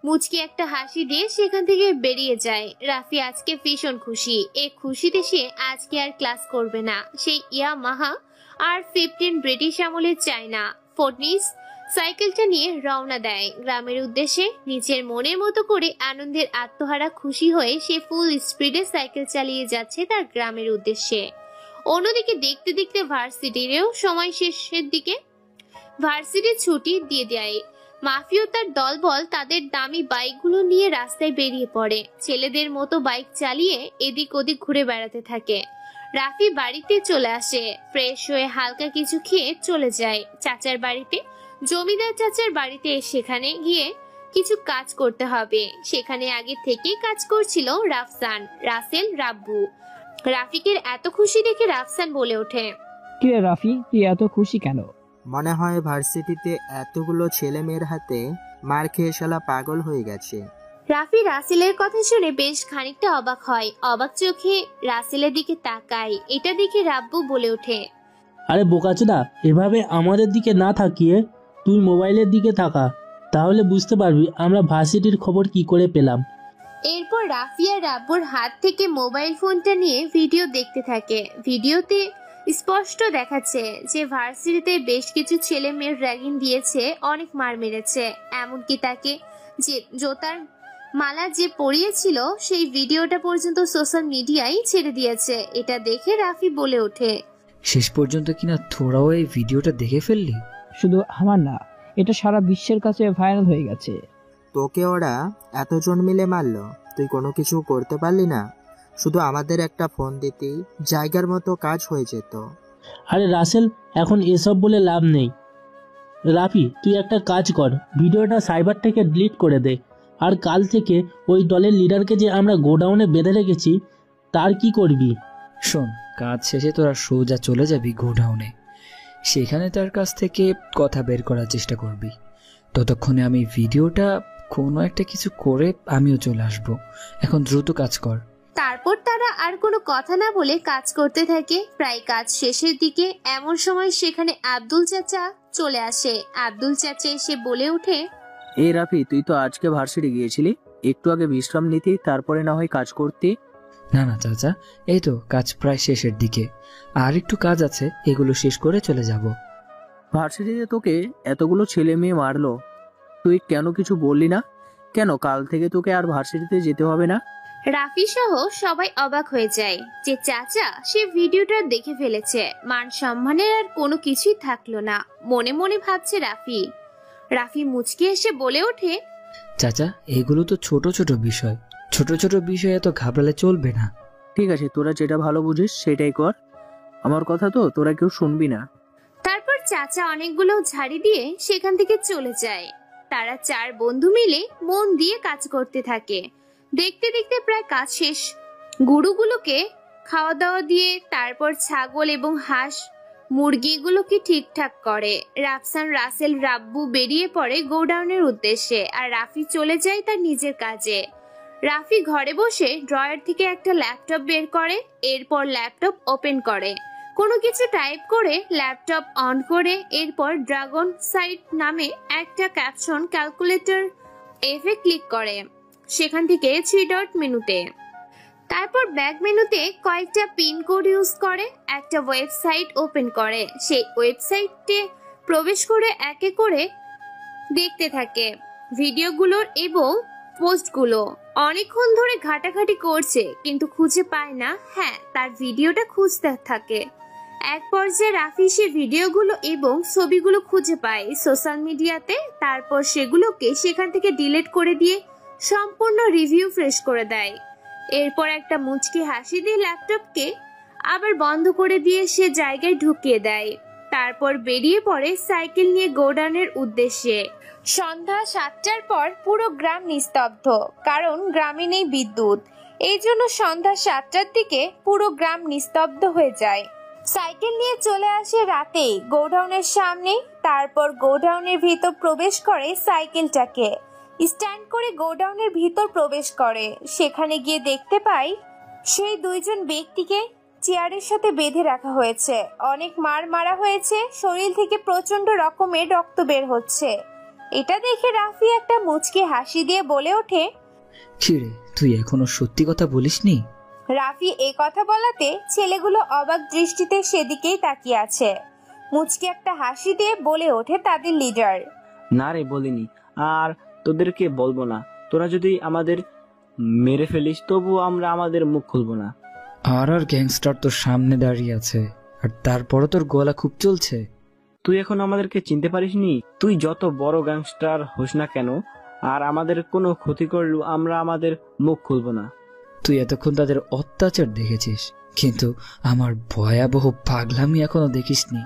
মুচকি একটা হাসি দিয়ে সেখান থেকে বেরিয়ে যায়। রাফি আজকে ভীষণ খুশি। এই খুশিতে সে আজকে আর ক্লাস করবে না। সেই ইয়ামাহা আর 15 ব্রিটিশ আমলের চায়না ফোর্ডনিস সাইকেলটা নিয়ে রওনা দেয় গ্রামের উদ্দেশ্যে। নিজের মনের মতো করে আনন্দের আত্মহারা খুশি হয়ে সে ফুল স্পিডে সাইকেল চালিয়ে যাচ্ছে তার গ্রামের উদ্দেশ্যে। অন্যদিকে দেখতে দেখতে ভার্সিটিরও সময় শেষের দিকে। ভার্সিটির ছুটি দিয়ে দেয়। মাফিও তার দলবল তাদের দামি বাইকগুলো নিয়ে রাস্তায় বেরিয়ে পড়ে। ছেলেদের মতো বাইক চালিয়ে এদিক ওদিক ঘুরে বেড়াতে থাকে। রাফি বাড়িতে চলে আসে, ফ্রেশ হয়ে হালকা কিছু খেয়ে চলে যায় চাচার বাড়িতে। জমিদার চাচার বাড়িতে সেখানে গিয়ে কিছু কাজ করতে হবে। সেখানে আগে থেকেই কাজ করছিল রাফসান, রাসেল, রাব্বু। রাফিকের এত খুশি দেখে রাফসান বলে ওঠে, কি রে রাফি, তুই এত খুশি কেন? মনে হয় ভার্সিটিতে এতগুলো ছেলে মেয়ের হাতে মার খেয়ে শালা পাগল হয়ে গেছে। রাফি রাসেলের কথা শুনে বেশ খানিকটা অবাক হয়। অবাক চোখে রাসেলের দিকে তাকায়। এটা দেখে রাব্বু বলে ওঠে, আরে বোকাচোদা, এভাবে আমাদের দিকে না তাকিয়ে তুই মোবাইলের দিকে তাকা, তাহলে বুঝতে পারবি আমরা ভার্সিটির খবর কি করে পেলাম। এরপর রাফি আর রাব্বুর হাত থেকে মোবাইল ফোনটা নিয়ে ভিডিও দেখতে থাকে। ভিডিওতে স্পষ্ট দেখাচ্ছে যে ভার্সিটিতে বেশ কিছু ছেলে মেয়ের র্যাগিং দিয়েছে, অনেক মার মেরেছে, এমনকি তাকে যে জোতার মালা যে পরিয়েছিল সেই ভিডিওটা পর্যন্ত সোশ্যাল মিডিয়ায় ছেড়ে দিয়েছে। এটা দেখে রাফি বলে ওঠে, শেষ পর্যন্ত কিনা তোরাও এই ভিডিওটা দেখে ফেললি? শুধু আমার না, এটা সারা বিশ্বের কাছে ভাইরাল হয়ে গেছে। তোকে ওরা এতজন মিলে মারলো, তুই কোনো কিছু করতে পারলি না? শুধু আমাদের একটা ফোন দিতেই জায়গার মতো কাজ হয়ে যেত। আরে রাসেল, এখন এসব বলে লাভ নেই। রাফি, তুই একটা কাজ কর, ভিডিওটা সাইবার থেকে ডিলিট করে দে। আর কাল থেকে ওই দলের লিডারকে যে আমরা গোডাউনে বেঁধে রেখেছি তার কি করবি? শোন, কাজ শেষে তোরা সোজা চলে যাবি গোডাউনে, সেখানে তার কাছ থেকে কথা বের করার চেষ্টা করবি। ততক্ষণে আমি ভিডিওটা কোনো একটা কিছু করে আমিও চলে আসব। এখন দ্রুত কাজ কর। তারপর তারা আর কোনো কথা না বলে কাজ করতে থাকে। প্রায় কাজ শেষের দিকে এমন সময় সেখানে আব্দুল চাচা চলে আসে। আব্দুল চাচা এসে বলে ওঠে, এই রাফি, তুই তো আজকে ভার্সিটি গিয়েছিলি, একটু আগে বিশ্রাম নিতি, তারপরে না হয় কাজ করতি। না না চাচা, এই তো কাজ প্রায় শেষের দিকে, আর একটু কাজ আছে, এগুলো শেষ করে চলে যাব। ভার্সিটিতে তোকে এতগুলো ছেলে মেয়ে মারলো, তুই কেন কিছু বললি না? কেন কাল থেকে তোকে আর ভার্সিটিতে যেতে হবে না? রাফি সহ সবাই অবাক হয়ে যায় যে চাচা সে ভিডিওটা দেখে ফেলেছে। মান সম্মানের আর কোনো কিছুই থাকলো না, মনে মনে ভাবছে রাফি। রাফি মুচকি এসে বলে ওঠে, চাচা, এগুলো তো ছোট ছোট বিষয়, ছোট ছোট বিষয়ে তো ঘাবড়ালে চলবে না। ঠিক আছে, তোরা যেটা ভালো বুঝিস সেটাই কর, আমার কথা তো তোরা কেউ শুনবি না। তারপর চাচা অনেকগুলো ঝাড়ি দিয়ে সেখান থেকে চলে যায়। তারা চার বন্ধু মিলে মন দিয়ে কাজ করতে থাকে। দেখতে দেখতে প্রায় কাজ শেষ। গরুগুলোকে খাওয়া দাওয়া দিয়ে তারপর ছাগল এবং হাঁস মুরগিগুলোকে ঠিকঠাক করে। রাফসান, রাসেল, রাব্বু বেরিয়ে পড়ে গোডাউনের উদ্দেশ্যে, আর রাফি চলে যায় তার নিজের কাজে। রাফি ঘরে বসে ড্রয়ার থেকে একটা ল্যাপটপ বের করে, এরপর ল্যাপটপ ওপেন করে, কোনো কিছু টাইপ করে ল্যাপটপ অন করে, এরপর ড্রাগন সাইট নামে একটা ক্যাপশন ক্যালকুলেটর এফে ক্লিক করে, সেখান থেকে 3 ডট মেনুতে, তারপর ব্যাক মেনুতে কয়েকটা পিন কোড ইউজ করে একটা ওয়েবসাইট ওপেন করে। সেই ওয়েবসাইটে প্রবেশ করে একে করে দেখতে থাকে ভিডিওগুলোর এবং পোস্টগুলো। অনেকক্ষণ ধরে ঘাটাঘাটি করছে কিন্তু খুঁজে পায় না। হ্যাঁ, তার ভিডিওটা খুঁজতে থাকে। এক পর্যায়ে রাফি সে ভিডিওগুলো এবং ছবিগুলো খুঁজে পায় সোশ্যাল মিডিয়াতে। তারপর সেগুলোকে সেখান থেকে ডিলিট করে দিয়ে সম্পূর্ণ রিভিউ ফ্রেশ করে দেয়। এরপর একটা মুচকি হাসি দিয়ে ল্যাপটপকে আবার বন্ধ করে দিয়ে সে জায়গায় ঢুকিয়ে দেয়। তারপর বেরিয়ে পড়ে সাইকেল নিয়ে গোডাউনের উদ্দেশ্যে। সন্ধ্যা 7টার পর পুরো গ্রাম নিস্তব্ধ, কারণ গ্রামে নেই বিদ্যুৎ। এই জন্য সন্ধ্যা 7টার দিকে পুরো গ্রাম নিস্তব্ধ হয়ে যায়। সাইকেল নিয়ে চলে আসে রাতে গোডাউনের সামনে। তারপর গোডাউনের ভিতর প্রবেশ করে সাইকেলটাকে স্ট্যান্ড করে গোডাউনের ভিতর প্রবেশ করে। সেখানে গিয়ে দেখতে পাই সেই দুইজন ব্যক্তিকে চেয়ারের সাথে বেঁধে রাখা হয়েছে। অনেক মারা হয়েছে, শরীর থেকে প্রচন্ড রকমের রক্ত বের হচ্ছে। এটা দেখে রাফি একটা মুচকি হাসি দিয়ে বলে ওঠে, ছিড়ে, তুই এখনো সত্যি কথা বলিসনি? রাফি এই কথা বলাতে ছেলেগুলো অবাক দৃষ্টিতে সেদিকেই তাকিয়ে আছে। মুচকি একটা হাসি দিয়ে বলে ওঠে তাদের লিডার, না রে, বলিনি, আর তোদেরকে বলবো না। তোরা যদি আমাদের মেরে ফেলিস তবু আমরা আমাদের মুখ খুলবো না। আর গ্যাংস্টার তোর সামনে দাঁড়িয়ে আছে, আর তারপরও তোর গলা খুব চলছে। তুই এখন আমাদেরকে চিনতে পারিসনি? তুই যত বড় গ্যাংস্টার হোস না কেন, আর আমাদের কোনো ক্ষতি করলেও আমরা আমাদের মুখ খুলবো না। তুই এতক্ষণ তাদের অত্যাচার দেখেছিস, কিন্তু আমার ভয়াবহ পাগলামি এখনো দেখিসনি।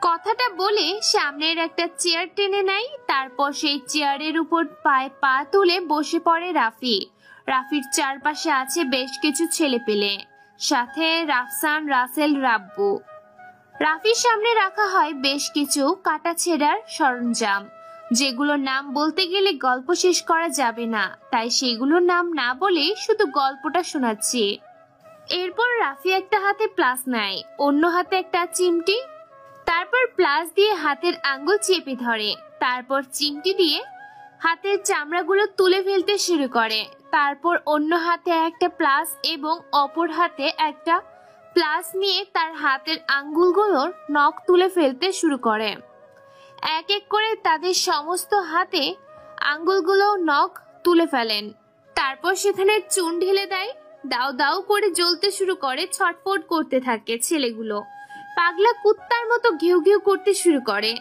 কথাটা বলে সামনের একটা চেয়ার টেনে নেয়। তারপর সেই চেয়ারের উপর পায়ে পা তুলে বসে পড়ে রাফি। রাফির চারপাশে আছে বেশ কিছু ছেলেপেলে, সাথে রাফসান, রাসেল, রাব্বু। রাফির সামনে রাখা হয় বেশ কিছু কাটা ছেঁড়ার সরঞ্জাম, যেগুলোর নাম বলতে গেলে গল্প শেষ করা যাবে না, তাই সেগুলোর নাম না বলে শুধু গল্পটা শোনাচ্ছি। এরপর রাফি একটা হাতে প্লাস নেয়, অন্য হাতে একটা চিমটি। তারপর প্লাস দিয়ে হাতের আঙ্গুল চেপে ধরে, তারপর চিমটি দিয়ে হাতের চামড়াগুলো তুলে ফেলতে শুরু করে। তারপর অন্য হাতে একটা প্লাস এবং অপর হাতে একটা প্লাস নিয়ে তার হাতের আঙ্গুলগুলোর নখ তুলে ফেলতে শুরু করে। এক এক করে তাদের সমস্ত হাতে আঙ্গুলগুলো নখ তুলে ফেলেন। তারপর সেখানে চুন ঢেলে দেয়। দাও দাও করে জ্বলতে শুরু করে, ছটফট করতে থাকে ছেলেগুলো। পাগলা কুত্তার মতো ঘেউ ঘেউ করতে শুরু করে,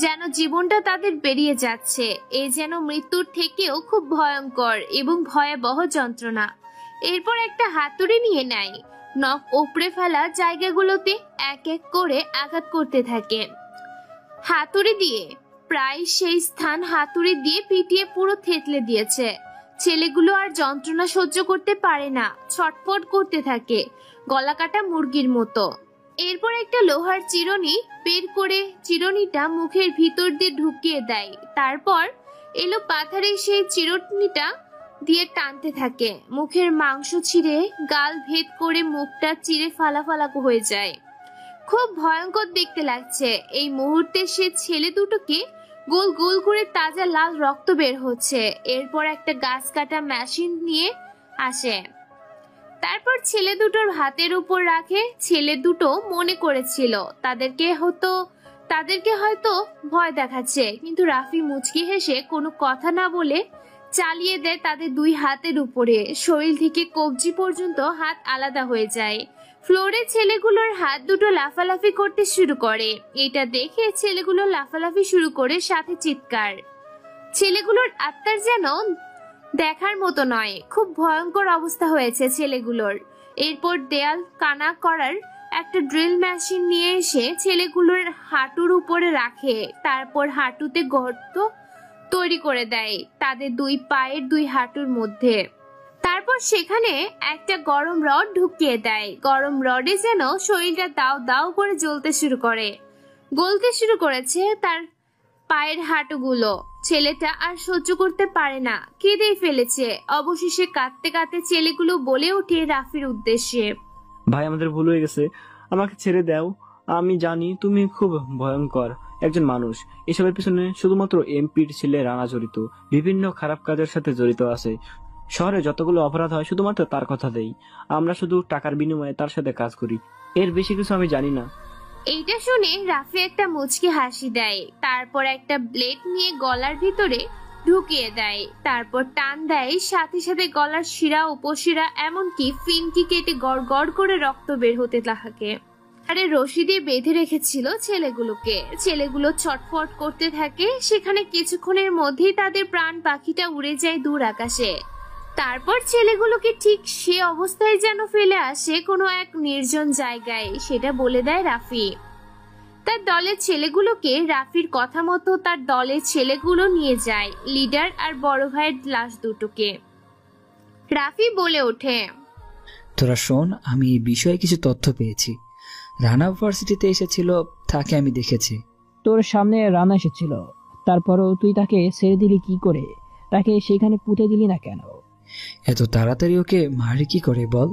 যেন জীবনটা তাদের বেরিয়ে যাচ্ছে। এ যেন মৃত্যুর থেকেও খুব ভয়ঙ্কর এবং ভয়াবহ যন্ত্রণা। এরপর একটা হাতুড়ি নিয়ে নেয়, নখ উপড়ে ফেলা জায়গাগুলোতে এক এক করে আঘাত করতে থাকে হাতুড়ি দিয়ে। প্রায় সেই স্থান হাতুড়ি দিয়ে পিটিয়ে পুরো থেতলে দিয়েছে। ছেলেগুলো আর যন্ত্রণা সহ্য করতে পারে না, ছটফট করতে থাকে গলা কাটা মুরগির মতো। এরপর একটা লোহার চিরুনি বের করে চিরুনিটা মুখের ভিতর দিয়ে ঢুকিয়ে দেয়। তারপর এলো পাথরে সেই চিরুনিটা দিয়ে টানতে থাকে। মুখের মাংস ছিঁড়ে গাল ভেদ করে মুখটা চিরে ফালা হয়ে যায়। খুব ভয়ঙ্কর দেখতে লাগছে। এই মুহূর্তে সে ছেলে দুটোকে গোল গোল করে তাজা লাল রক্ত বের হচ্ছে। এরপর একটা গাছ কাটা মেশিন নিয়ে আসে, তারপর ছেলে দুটোর হাতের উপর রাখে। ছেলে দুটো মনে করেছিল তাদেরকে হয়তো ভয় দেখাচ্ছে, কিন্তু রাফি মুচকি হেসে কোনো কথা না বলে চালিয়ে দেয় তাদের দুই হাতের উপরে। শরীর থেকে কবজি পর্যন্ত হাত আলাদা হয়ে যায়। ফ্লোরে ছেলেগুলোর হাত দুটো লাফালাফি করতে শুরু করে। এটা দেখে ছেলেগুলো লাফালাফি শুরু করে, সাথে চিৎকার। ছেলেগুলোর আত্মার যেন দেখার মতো নয়, খুব ভয়ঙ্কর অবস্থা হয়েছে ছেলেগুলোর। এরপর দেয়াল কানা করার একটা ড্রিল মেশিন নিয়ে এসে ছেলেগুলোর হাঁটুর উপরে রাখে। তারপর হাঁটুতে গর্ত তৈরি করে দেয় তাদের দুই পায়ের দুই হাঁটুর মধ্যে। তারপর সেখানে একটা গরম রড ঢুকিয়ে দেয়। গরম রডে যেন শরীরটা দাও দাও করে জ্বলতে শুরু করে। গলতে শুরু করেছে তার পায়ের হাঁটুগুলো। ছেলেটা আর সহ্য করতে পারে না, কেঁদেই ফেলেছে। অবশেষে কাঁদতে কাঁদতে ছেলেগুলো বলে ওঠে রাফির উদ্দেশ্যে, ভাই আমাদের ভুল হয়ে গেছে, আমাকে ছেড়ে দাও। আমি জানি তুমি খুব ভয়ঙ্কর একজন মানুষ। এসবের পিছনে শুধুমাত্র এমপির ছেলে রানা জড়িত, বিভিন্ন খারাপ কাজের সাথে জড়িত আছে। শহরে যতগুলো অপরাধ হয় শুধুমাত্র তার কথা দেই। আমরা শুধু টাকার বিনিময়ে তার সাথে কাজ করি, এর বেশি কিছু আমি জানি না। এইটা শুনে রাফি একটা মুচকি হাসি দেয়। তারপর একটা ব্লেড নিয়ে গলার ভিতরে ঢুকিয়ে দেয়। তারপর টান দেয়, সাথে সাথে গলার শিরা, উপশিরা, এমনকি ফিনকি কেটে গড় গড় করে রক্ত বের হতে থাকে। আরে রশি দিয়ে বেঁধে রেখেছিল ছেলেগুলোকে। ছেলেগুলো ছটফট করতে থাকে। সেখানে কিছুক্ষণের মধ্যেই তাদের প্রাণ পাখিটা উড়ে যায় দূর আকাশে। তারপর ছেলেগুলোকে ঠিক সে অবস্থায় যেন ফেলে আসে কোনো এক নির্জন জায়গায়, সেটা বলে দেয় রাফি। তার দলের ছেলেগুলোকে রাফির কথা মতো তার দলের ছেলেগুলো নিয়ে যায় লিডার আর বড় ভাইয়ের লাশ দুটোকে। রাফি বলে ওঠে, তোরা শোন, আমি এই বিষয়ে কিছু তথ্য পেয়েছি। রানা ইউনিভার্সিটিতে এসেছিল, তাকে আমি দেখেছি। তোর সামনে রানা এসেছিল, তারপরও তুই তাকে ছেড়ে দিলি কি করে? তাকে সেখানে পুঁতে দিলি না কেন? এত তাড়াতাড়ি ওকে মারি কি করে বল?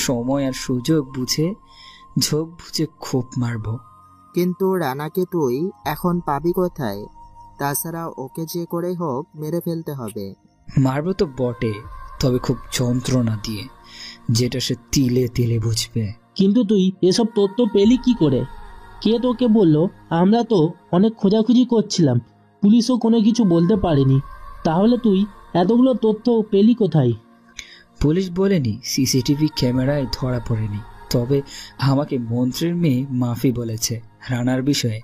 সময় আর সুযোগ বুঝে, ঝোপ বুঝে খুব মারবো। কিন্তু রানাকে তুই এখন পাবি কোথায়? তাছাড়া ওকে যে করে হোক মেরে ফেলতে হবে। মারবো তো বটে, তবে খুব যন্ত্রণা দিয়ে, যেটা সে তিলে তিলে বুঝবে। কিন্তু তুই এসব তথ্য পেলি কি করে? কে তোকে বললো? আমরা তো অনেক খোঁজাখুঁজি করছিলাম, পুলিশও কোনো কিছু বলতে পারেনি। তাহলে তুই এতগুলো তথ্য পেলি কোথায়? পুলিশ বলেনি, সিসিটিভি ক্যামেরায় ধরা পড়েনি। তবে আমাকে মন্ত্রীর মেয়ে মাফি বলেছে রানার বিষয়ে।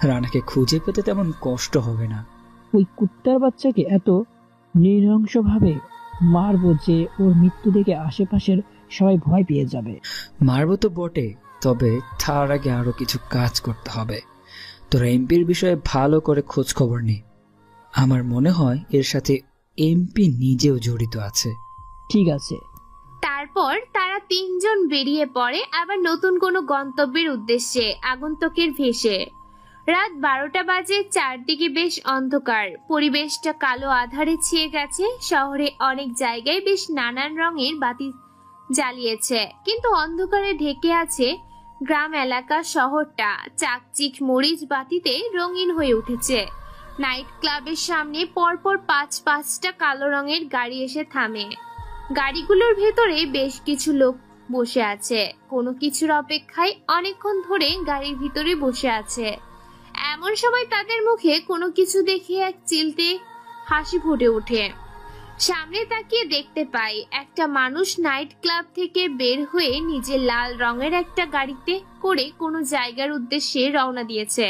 রানাকে খুঁজে পেতে তেমন কষ্ট হবে না। ওই কুত্তার বাচ্চাকে এত নৃশংসভাবে মারবো যে ওর মৃত্যু দেখে আশেপাশের সবাই ভয় পেয়ে যাবে। মারবো তো বটে, তবে তার আগে আরো কিছু কাজ করতে হবে। তোরা এমপির বিষয়ে ভালো করে খোঁজ খবর নে। আমার মনে হয় এর সাথে এমপি নিজেও জড়িত আছে। ঠিক আছে। তারপর তারা তিনজন বেরিয়ে পড়ে আবার নতুন কোনো গন্তব্যের উদ্দেশ্যে আগন্তুকের ভেসে। রাত 12টা বাজে, চারদিকে বেশ অন্ধকার, পরিবেশটা কালো আধারে ছেয়ে গেছে। শহরে অনেক জায়গায় বেশ নানান রঙের বাতি জ্বালিয়েছে, কিন্তু অন্ধকারে ঢেকে আছে গ্রাম এলাকা। শহরটা চাকচিক মরিচ বাতিতে রঙিন হয়ে উঠেছে। নাইট ক্লাবের সামনে পরপর 5-5টা কালো রঙের গাড়ি এসে থামে। গাড়িগুলোর ভেতরে বেশ কিছু লোক বসে আছে, কোনো কিছুর অপেক্ষায় অনেকক্ষণ ধরে গাড়ির ভিতরে বসে আছে। এমন সময় তাদের মুখে কোনো কিছু দেখে এক চিলতে হাসি ফুটে ওঠে। সামনে তাকিয়ে দেখতে পাই একটা মানুষ নাইট ক্লাব থেকে বের হয়ে নিজের লাল রঙের একটা গাড়িতে করে কোনো জায়গার উদ্দেশ্যে রওনা দিয়েছে।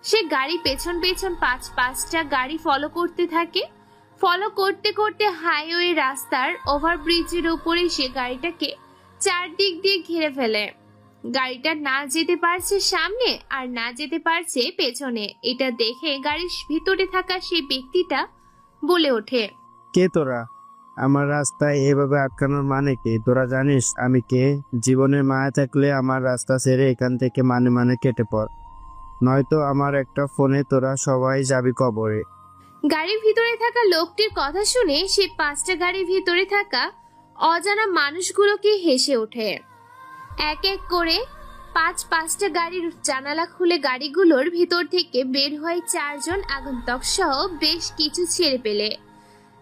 সে গাড়ি পেছন পেছন 5-5টা গাড়ি ফলো করতে থাকে। ফলো করতে করতে হাইওয়ে রাস্তার ওভারব্রিজের উপরে সে গাড়িটাকে চারদিক দিয়ে ঘিরে ফেলে। গাড়িটা না যেতে পারছে সামনে আর না যেতে পারছে পেছনে। এটা দেখে গাড়ির ভিতরে থাকা সেই ব্যক্তিটা বলে ওঠে, কে তোরা? আমার রাস্তায় এভাবে আটকানোর মানে কি? তোরা জানিস আমি কে? জীবনের মায়া থাকলে আমার রাস্তা ছেড়ে এখান থেকে মানে কেটে পড়, নয়তো আমার একটা ফোনে তোরা সবাই যাবি কবরে। গাড়ির ভিতরে থাকা লোকটির কথা শুনে সে 5টা গাড়ির ভিতরে থাকা অজানা মানুষগুলোকে হেসে ওঠে। এক এক করে 5-5টা গাড়ির জানালা খুলে গাড়িগুলোর ভিতর থেকে বের হয় 4 জন আগন্তুক সহ বেশ কিছু ছেলে পেলে,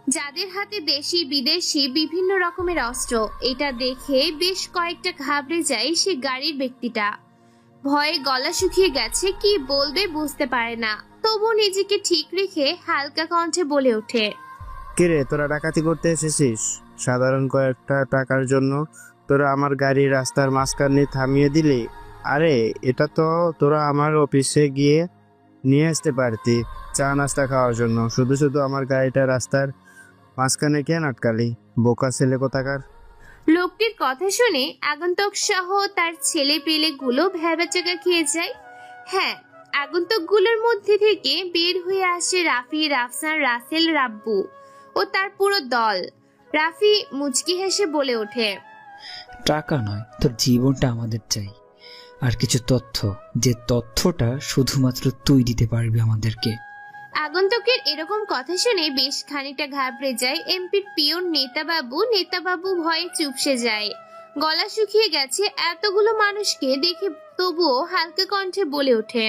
যাদের হাতে দেশি বিদেশি বিভিন্ন রকমের অস্ত্র। এটা দেখে বেশ কয়েকটা ঘাবড়ে যায় সে গাড়ির ব্যক্তিটা। ভয়ে গলা শুকিয়ে গেছে, কি বলবে বুঝতে পারে না, তবু নিজেকে ঠিক রেখে হালকা কণ্ঠে বলে ওঠে, কিরে তোরা ডাকাতি করতে এসেছিস? সাধারণ কয়েকটা টাকার জন্য তোরা আমার গাড়ি রাস্তার মাঝখানে থামিয়ে দিলি? আরে এটা তো তোরা আমার অফিসে গিয়ে নিয়ে আসতে পারতি চা নাস্তা খাওয়ার জন্য, শুধু শুধু আমার গাড়িটা রাস্তার মাঝখানে কেন আটকালি? বোকা ছেলে কোথাকার। লোকটির কথা শুনে আগন্তুক সহ তার ছেলে পেলে গুলো ভ্যাবাচাকা খেয়ে যায়। হ্যাঁ, আগন্তুক গুলোর মধ্যে থেকে বের হয়ে আসে রাফি, রাফসান, রাসেল, রাব্বু ও তার পুরো দল। রাফি মুচকি হেসে বলে ওঠে, টাকা নয়, তোর জীবনটা আমাদের চাই, আর কিছু তথ্য, যে তথ্যটা শুধুমাত্র তুই দিতে পারবি আমাদেরকে। আগন্তুকের এরকম কথা শুনে বেশ খানিকটা ঘাবড়ে যায় এমপির পিয়ন নেতাবাবু। নেতাবাবু ভয়ে চুপসে যায়, গলা শুকিয়ে গেছে এতগুলো মানুষকে দেখে, তবুও হালকা কণ্ঠে বলে ওঠে,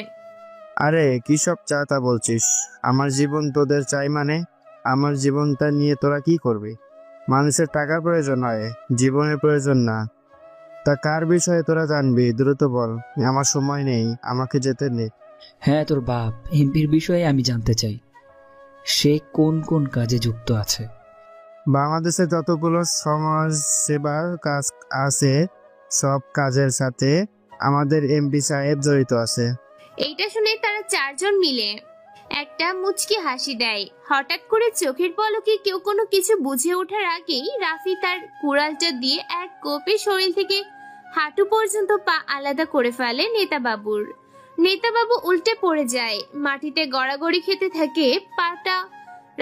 আরে কি সব চাতা বলছিস? আমার জীবন তোদের চাই মানে? আমার জীবনটা নিয়ে তোরা কি করবি? মানুষের টাকার প্রয়োজন হয়, জীবনের প্রয়োজন না। তা কার বিষয়ে তোরা জানবি? দ্রুত বল, আমার সময় নেই, আমাকে যেতে নে। হ্যাঁ, তোর বাপ এমপির বিষয়ে আমি জানতে চাই, সে কোন কোন কাজে যুক্ত আছে। বাংলাদেশে যতগুলো সমাজ সেবার কাজ আছে সব কাজের সাথে আমাদের এমপি সাহেব জড়িত আছে। এইটা শুনে তারা 4 জন মিলে একটা মুচকি হাসি দেয়। হঠাৎ করে চোখের পলকে কেউ কোনো কিছু বুঝে ওঠার আগেই রাফি তার কুড়ালটা দিয়ে এক কোপে শরীর থেকে হাঁটু পর্যন্ত পা আলাদা করে ফেলে নেতাবাবুর। নেতাবাবু উল্টে পড়ে যায়, মাটিতে গড়াগড়ি খেতে থাকে, পাটা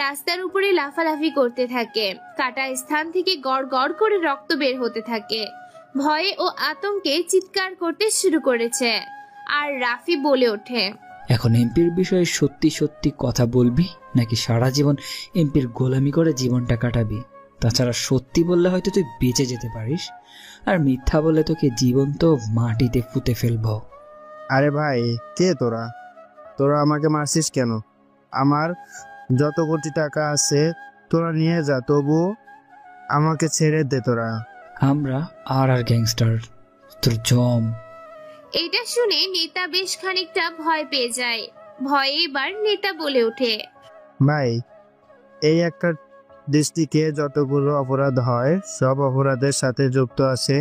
রাস্তার উপরে লাফালাফি করতে থাকে। কাটা স্থান থেকে গড় গড় করে রক্ত বের হতে থাকে। ভয়ে ও আতঙ্কে চিৎকার করতে শুরু করেছে। আর রাফি বলে ওঠে, এখন এমপির বিষয়ে সত্যি সত্যি কথা বলবি নাকি সারা জীবন এমপির গোলামি করে জীবনটা কাটাবি? তাছাড়া সত্যি বললে হয়তো তুই বেঁচে যেতে পারিস, আর মিথ্যা বললে তোকে জীবন্ত মাটিতে পুঁতে ফেলবো। আরে ভাই, কে তোরা? তোরা আমাকে মারছিস কেন? আমার যত কোটি টাকা আছে তোরা নিয়ে যা, তবু আমাকে ছেড়ে দে তোরা। আমরা আর গ্যাংস্টার, তোর জম। এটা শুনে নেতা বেশ খানিকটা ভয় পেয়ে যায়। ভয়ে এবার নেতা বলে ওঠে, ভাই, এই একটা ডিস্ট্রিক্টে যতগুলো অপরাধ হয় সব অপরাধের সাথে যুক্ত আছে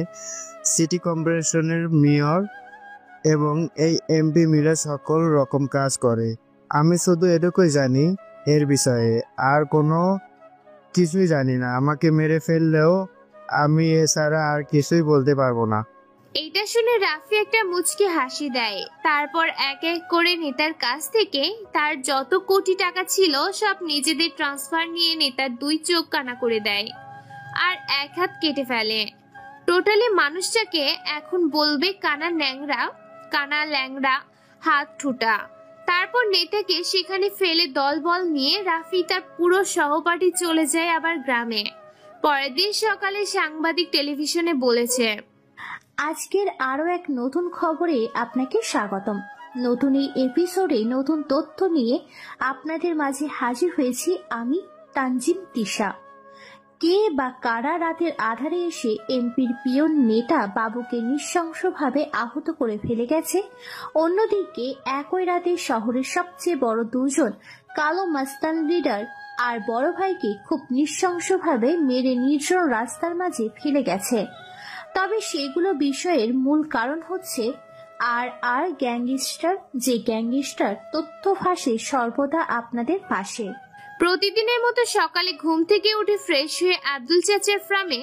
সিটি কর্পোরেশনের মেয়র এবং এই এমপি মিলে সকল রকম কাজ করে। আমি শুধু এটুকুই জানি এর বিষয়ে, আর কোনো কিছুই জানি না। আমাকে মেরে ফেললেও আমি এছাড়া আর কিছুই বলতে পারবো না। এটা শুনে রাফি একটা মুচকি হাসি দেয়। তারপর এক এক করে নেতার কাছ থেকে তার যত কোটি টাকা ছিল সব নিজেদের ট্রান্সফার নিয়ে নেতার 2 চোখ কানা করে দেয় আর 1 হাত কেটে ফেলে। টোটালি মানুষটাকে এখন বলবে কানা ল্যাংড়া হাত ঠুটা। তারপর নেতাকে সেখানে ফেলে দলবল নিয়ে রাফি তার পুরো সহপাঠী চলে যায় আবার গ্রামে। পরের দিন সকালে সাংবাদিক টেলিভিশনে বলেছে, আজকের আরো এক নতুন খবরে আপনাকে স্বাগতম। নতুন এই এপিসোডে নতুন তথ্য নিয়ে আপনাদের মাঝে হাজির হয়েছি আমি তানজিম তিশা। কে বা কারা রাতের আধারে এসে এমপির পিয়ন নেতা বাবুকে নৃশংসভাবে আহত করে ফেলে গেছে, অন্যদিকে একই রাতে শহরের সবচেয়ে বড় 2 জন কালো মাস্তান লিডার আর বড় ভাইকে খুব নৃশংসভাবে মেরে নির্জন রাস্তার মাঝে ফেলে গেছে। তবে সেগুলো বিষয়ের মূল কারণ হচ্ছে আর গ্যাংস্টার, যে গ্যাংস্টার তথ্য ফাঁসে সর্বদা আপনাদের পাশে। প্রতিদিনের মতো সকালে ঘুম থেকে উঠে ফ্রেশ হয়ে আব্দুল চাচার ফার্মে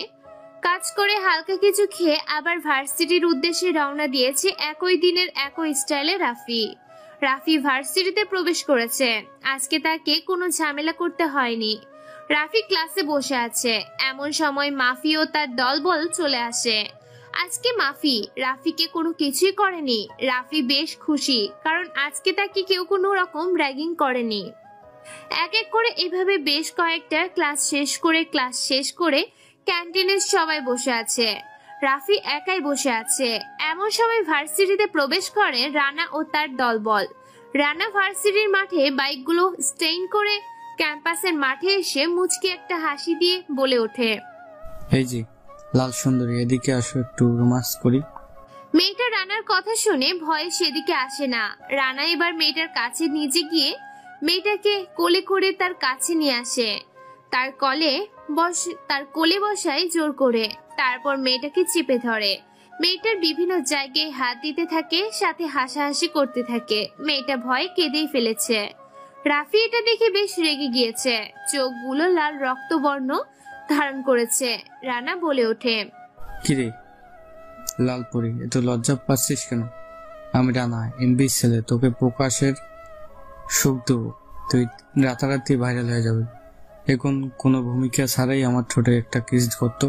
কাজ করে হালকা কিছু খেয়ে আবার ভার্সিটির উদ্দেশ্যে রওনা দিয়েছে একই দিনের একই স্টাইলে রাফি ভার্সিটিতে প্রবেশ করেছে। আজকে তাকে কোনো ঝামেলা করতে হয়নি। রাফি ক্লাসে বসে আছে, এমন সময় মাফি ও তার দলবল চলে আসে। আজকে মাফি রাফিকে কোনো কিছুই করেনি। রাফি বেশ খুশি, কারণ আজকে তাকে কেউ কোনো রকম র্যাগিং করেনি। এক এক করে এভাবে বেশ কয়েকটা ক্লাস শেষ করে ক্যান্টিনে সবাই বসে আছে, রাফি একাই বসে আছে। এমন সময় ভার্সিটিতে প্রবেশ করে রানা ও তার দলবল। রানা ভার্সিটির মাঠে বাইকগুলো স্টেইন করে ক্যাম্পাসের মাঠে এসে মুচকি একটা হাসি দিয়ে বলে ওঠে, এই যে লাল সুন্দরী, এদিকে আসো, একটু রোমান্স করি। মেয়েটা রানার কথা শুনে ভয়ে সেদিকে আসে না। রানা এবার মেয়েটার কাছে নিজে গিয়ে মেয়েটাকে কোলে করে তার কাছে নিয়ে আসে, তার কোলে বসায় জোর করে। তারপর মেয়েটাকে চেপে ধরে, মেয়েটার বিভিন্ন জায়গায় হাত দিতে থাকে, সাথে হাসাহাসি করতে থাকে। মেয়েটা ভয়ে কেঁদেই ফেলেছে। রাফি এটা দেখে বেশ রেগে গিয়েছে, চোখগুলো লাল রক্তবর্ণ ধারণ করেছে। রানা বলে ওঠে, কিরে লাল পরি, এত লজ্জা পাচ্ছিস কেন? আমি রানা, এমবির ছেলে, তোকে প্রকাশের সুখ দেবো, তুই রাতারাতি ভাইরাল হয়ে যাবে। এখন কোনো ভূমিকা ছাড়াই আমার ঠোঁটে একটা কিস করতো।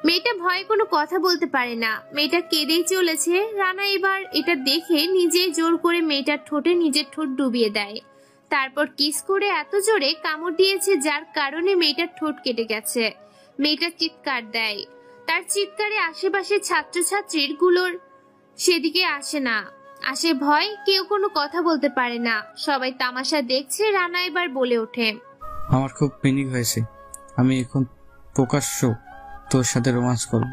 মেয়েটা ভয়ে কোনো কথা বলতে পারে না, মেয়েটা কেঁদেই চলেছে। রানা এবার এটা দেখে নিজেই জোর করে মেয়েটার ঠোঁটে নিজের ঠোঁট ডুবিয়ে দেয়। তারপর কিস করে এত জোরে কামড় দিয়েছে যার কারণে মেয়েটার ঠোঁট কেটে গেছে। মেয়েটা চিৎকার দেয়, তার চিৎকারে আশেপাশে ছাত্রছাত্রীর গুলোর সেদিকে আসে ভয়, কেউ কোনো কথা বলতে পারে না, সবাই তামাশা দেখছে। রানা এবার বলে ওঠে, আমার খুব পেনিক হয়েছে, আমি এখন প্রকাশ্য তোর সাথে রোমান্স করব।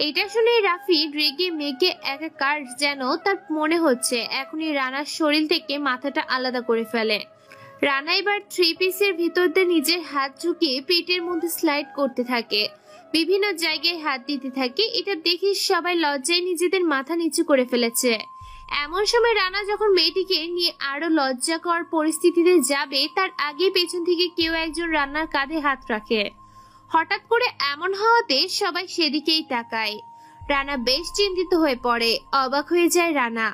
এটা শুনে রাফি রেগে মেগে একাকার, যেন তার মনে হচ্ছে এখনই রানার শরীর থেকে মাথাটা আলাদা করে ফেলে। রানা এবার 3 পিসের ভিতর দিয়ে নিজের হাত ঝুঁকিয়ে পেটের মধ্যে স্লাইড করতে থাকে, বিভিন্ন জায়গায় হাত দিতে থাকে। এটা দেখে সবাই লজ্জায় নিজেদের মাথা নিচু করে ফেলেছে। এমন সময় রানা যখন মেয়েটিকে নিয়ে আরো লজ্জাকর পরিস্থিতিতে যাবে, তার আগে পেছন থেকে কেউ একজন রান্নার কাঁধে হাত রাখে। হঠাৎ করে এমন হওয়াতে সবাই সেদিকেই তাকায়। রানা বেশ চিন্তিত হয়ে পড়ে, অবাক হয়ে যায় রানা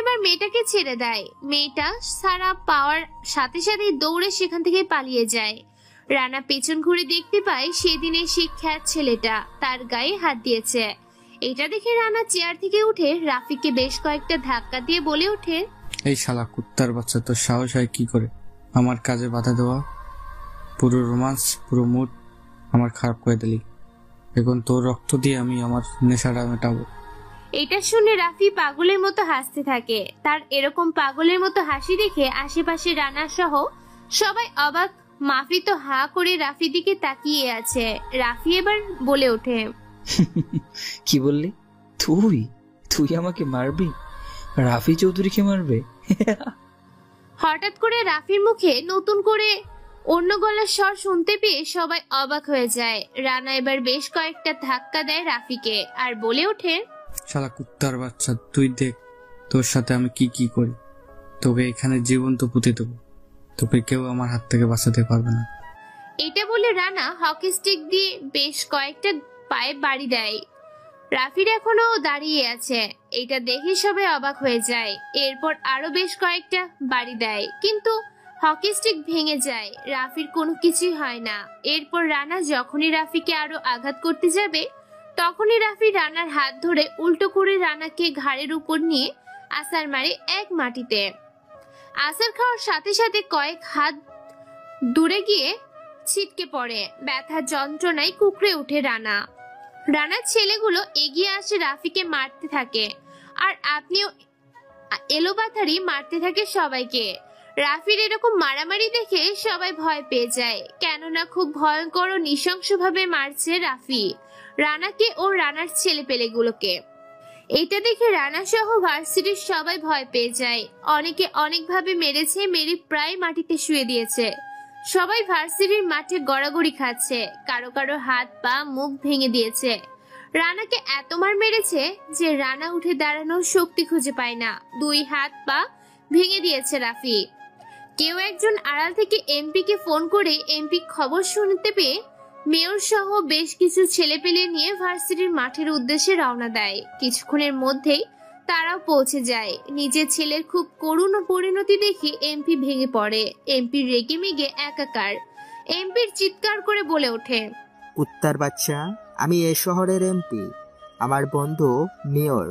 এবার মেয়েটাকে ছেড়ে দেয়। মেয়েটা সারা পাওয়ার সাথে সাথে দৌড়ে সেখান থেকে পালিয়ে যায়। রানা পেছন ঘুরে দেখতে পায় সেদিনের সেই খ্যাত ছেলেটা তার গায়ে হাত দিয়েছে। এটা দেখে রানা চেয়ার থেকে উঠে রাফিকে বেশ কয়েকটা ধাক্কা দিয়ে বলে ওঠে, এই শালা কুত্তার বাচ্চা, তোর সাহস হয় কি করে আমার কাজে বাধা দেওয়া? পুরো রোমান্স, পুরো মুড আমার খারাপ করে দিলি। এখন তোর রক্ত দিয়ে আমি আমার নেশাটা মেটাবো। এটা শুনে রাফি পাগলের মতো হাসতে থাকে। তার এরকম পাগলের মতো হাসি দেখে আশেপাশে রানা সহ সবাই অবাক। মাফি তো হা করে রাফি দিকে তাকিয়ে আছে। রাফি এবার বলে ওঠে, কি বললি? তুই আমাকে মারবি? রাফি চৌধুরীকে মারবে? হঠাৎ করে রাফির মুখে নতুন করে অন্য গলার স্বর শুনতে পেয়ে সবাই অবাক হয়ে যায়। রানা এবার বেশ কয়েকটা ধাক্কা দেয় রাফিকে আর বলে ওঠে, শালা কুত্তার বাচ্চা, তুই দেখ তোর সাথে আমি কি করি। তোকে এখানে জীবন্ত পুঁতে দেবো, তোকে কেউ আমার হাত থেকে বাঁচাতে পারবে না। এটা বলে রানা হকি স্টিক দিয়ে বেশ কয়েকটা পায়ে বাড়ি দেয় রাফির এখনো দাঁড়িয়ে আছে। এটা দেখে সবাই অবাক হয়ে যায়। এরপর আরো বেশ কয়েকটা বাড়ি দেয়, কিন্তু হকি স্টিক ভেঙে যায়। রাফির কোনো কিছুই হয় না। এরপর রানা যখনই রাফিকে আরো আঘাত করতে যাবে, তখনই রাফি রানার হাত ধরে উল্টো করে রানাকে ঘাড়ের উপর নিয়ে আছাড় মারে এক মাটিতে। আছাড় খাওয়ার সাথে সাথে কয়েক হাত দূরে গিয়ে ছিটকে পড়ে। ব্যথার যন্ত্রণায় কুকড়ে ওঠে রানা। রানার ছেলেগুলো এগিয়ে আসে রাফিকে মারতে থাকে, আর আপনিও এলোপাথারি মারতে থাকে সবাইকে। রাফির এরকম মারামারি দেখে সবাই ভয় পেয়ে যায়, কেননা খুব ভয়ঙ্কর ও নৃশংসভাবে মারছে রাফি রানাকে ও রানার ছেলে পেলেগুলোকে। এটা দেখে রানা সহ ভার্সিটির সবাই ভয় পেয়ে যায়। অনেকে অনেকভাবে মেরেছে, মেরে প্রায় মাটিতে শুয়ে দিয়েছে। সবাই ভার্সিটির মাঠে গড়াগড়ি খাচ্ছে। কারো কারো হাত পা মুখ ভেঙে দিয়েছে। রানাকে এত মার মেরেছে যে রানা উঠে দাঁড়ানোর শক্তি খুঁজে পায় না। দুই হাত পা ভেঙে দিয়েছে রাফি। কেউ একজন আড়াল থেকে এমপি কে ফোন করে এমপি খবর শুনতে পেয়ে মেয়র সহ বেশ কিছু ছেলেপেলে নিয়ে ভার্সিটির মাঠের উদ্দেশ্যে রওনা দেয়। কিছুক্ষণের মধ্যেই তারাও পৌঁছে যায়। নিজের ছেলের খুব করুণ পরিণতি দেখে এমপি ভেঙে পড়ে। এমপি রেগে মেগে একাকার। এমপির চিৎকার করে বলে ওঠে, কুত্তার বাচ্চা, আমি এই শহরের এমপি, আমার বন্ধু মেয়র।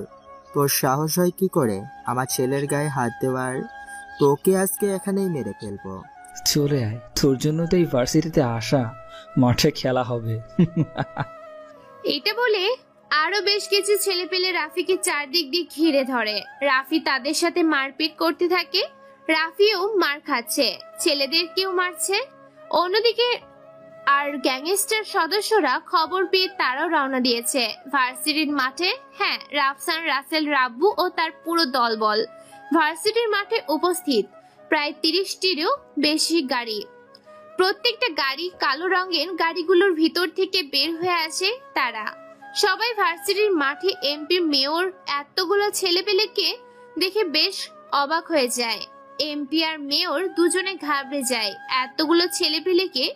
তোর সাহস হয় কি করে আমার ছেলের গায়ে হাত দেওয়ার? তোকে আজকে এখানেই মেরে ফেলবো। চলে আয়, তোর জন্য তো এই ভার্সিটিতে আসা, মাঠে খেলা হবে। এটা বলে আরো বেশ কিছু ছেলেপেলে রাফিকে চারদিক দিয়ে ঘিরে ধরে। রাফি তাদের সাথে মারপিট করতে থাকে। রাফিও মার খাচ্ছে, ছেলেদেরকেও মারছে। অন্যদিকে আর গ্যাংস্টার সদস্যরা খবর পেয়ে তারাও রওনা দিয়েছে ভার্সিটির মাঠে। হ্যাঁ, রাফসান, রাসেল, রাব্বু ও তার পুরো দলবল ভার্সিটির মাঠে উপস্থিত। প্রায় 30টিরও বেশি গাড়ি। প্রত্যেকটা গাড়ি কালো রঙের। গাড়িগুলোর ভিতর থেকে বের হয়ে আসে তারা। সবাই ভার্সিটির মাঠে এমপি মেয়র এতগুলো ছেলেপেলেকে দেখে বেশ অবাক হয়ে যায়। এমপি আর মেয়র দুজনে ঘাবড়ে যায় এতগুলো ছেলেপেলেকে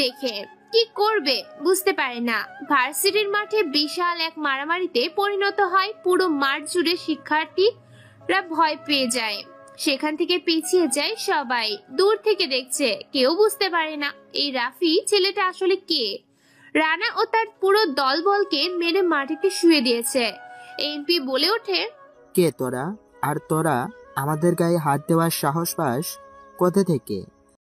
দেখে। কি করবে বুঝতে পারে না। ভার্সিটির মাঠে বিশাল এক মারামারিতে পরিণত হয়। পুরো মাঠ জুড়ে শিক্ষার্থীরা ভয় পেয়ে যায়। সেখান থেকে পিছিয়ে যায় সবাই। দূর থেকে দেখছে, কেউ বুঝতে পারে না এই রাফি ছেলেটা আসলে কে। রানা ও তার পুরো দলবলকে মেরে মাটিতে শুয়ে দিয়েছে। এমপি বলে ওঠে, কে তোরা? আর তোরা আমাদের গায়ে হাত দেওয়ার সাহস পাস কোথা থেকে?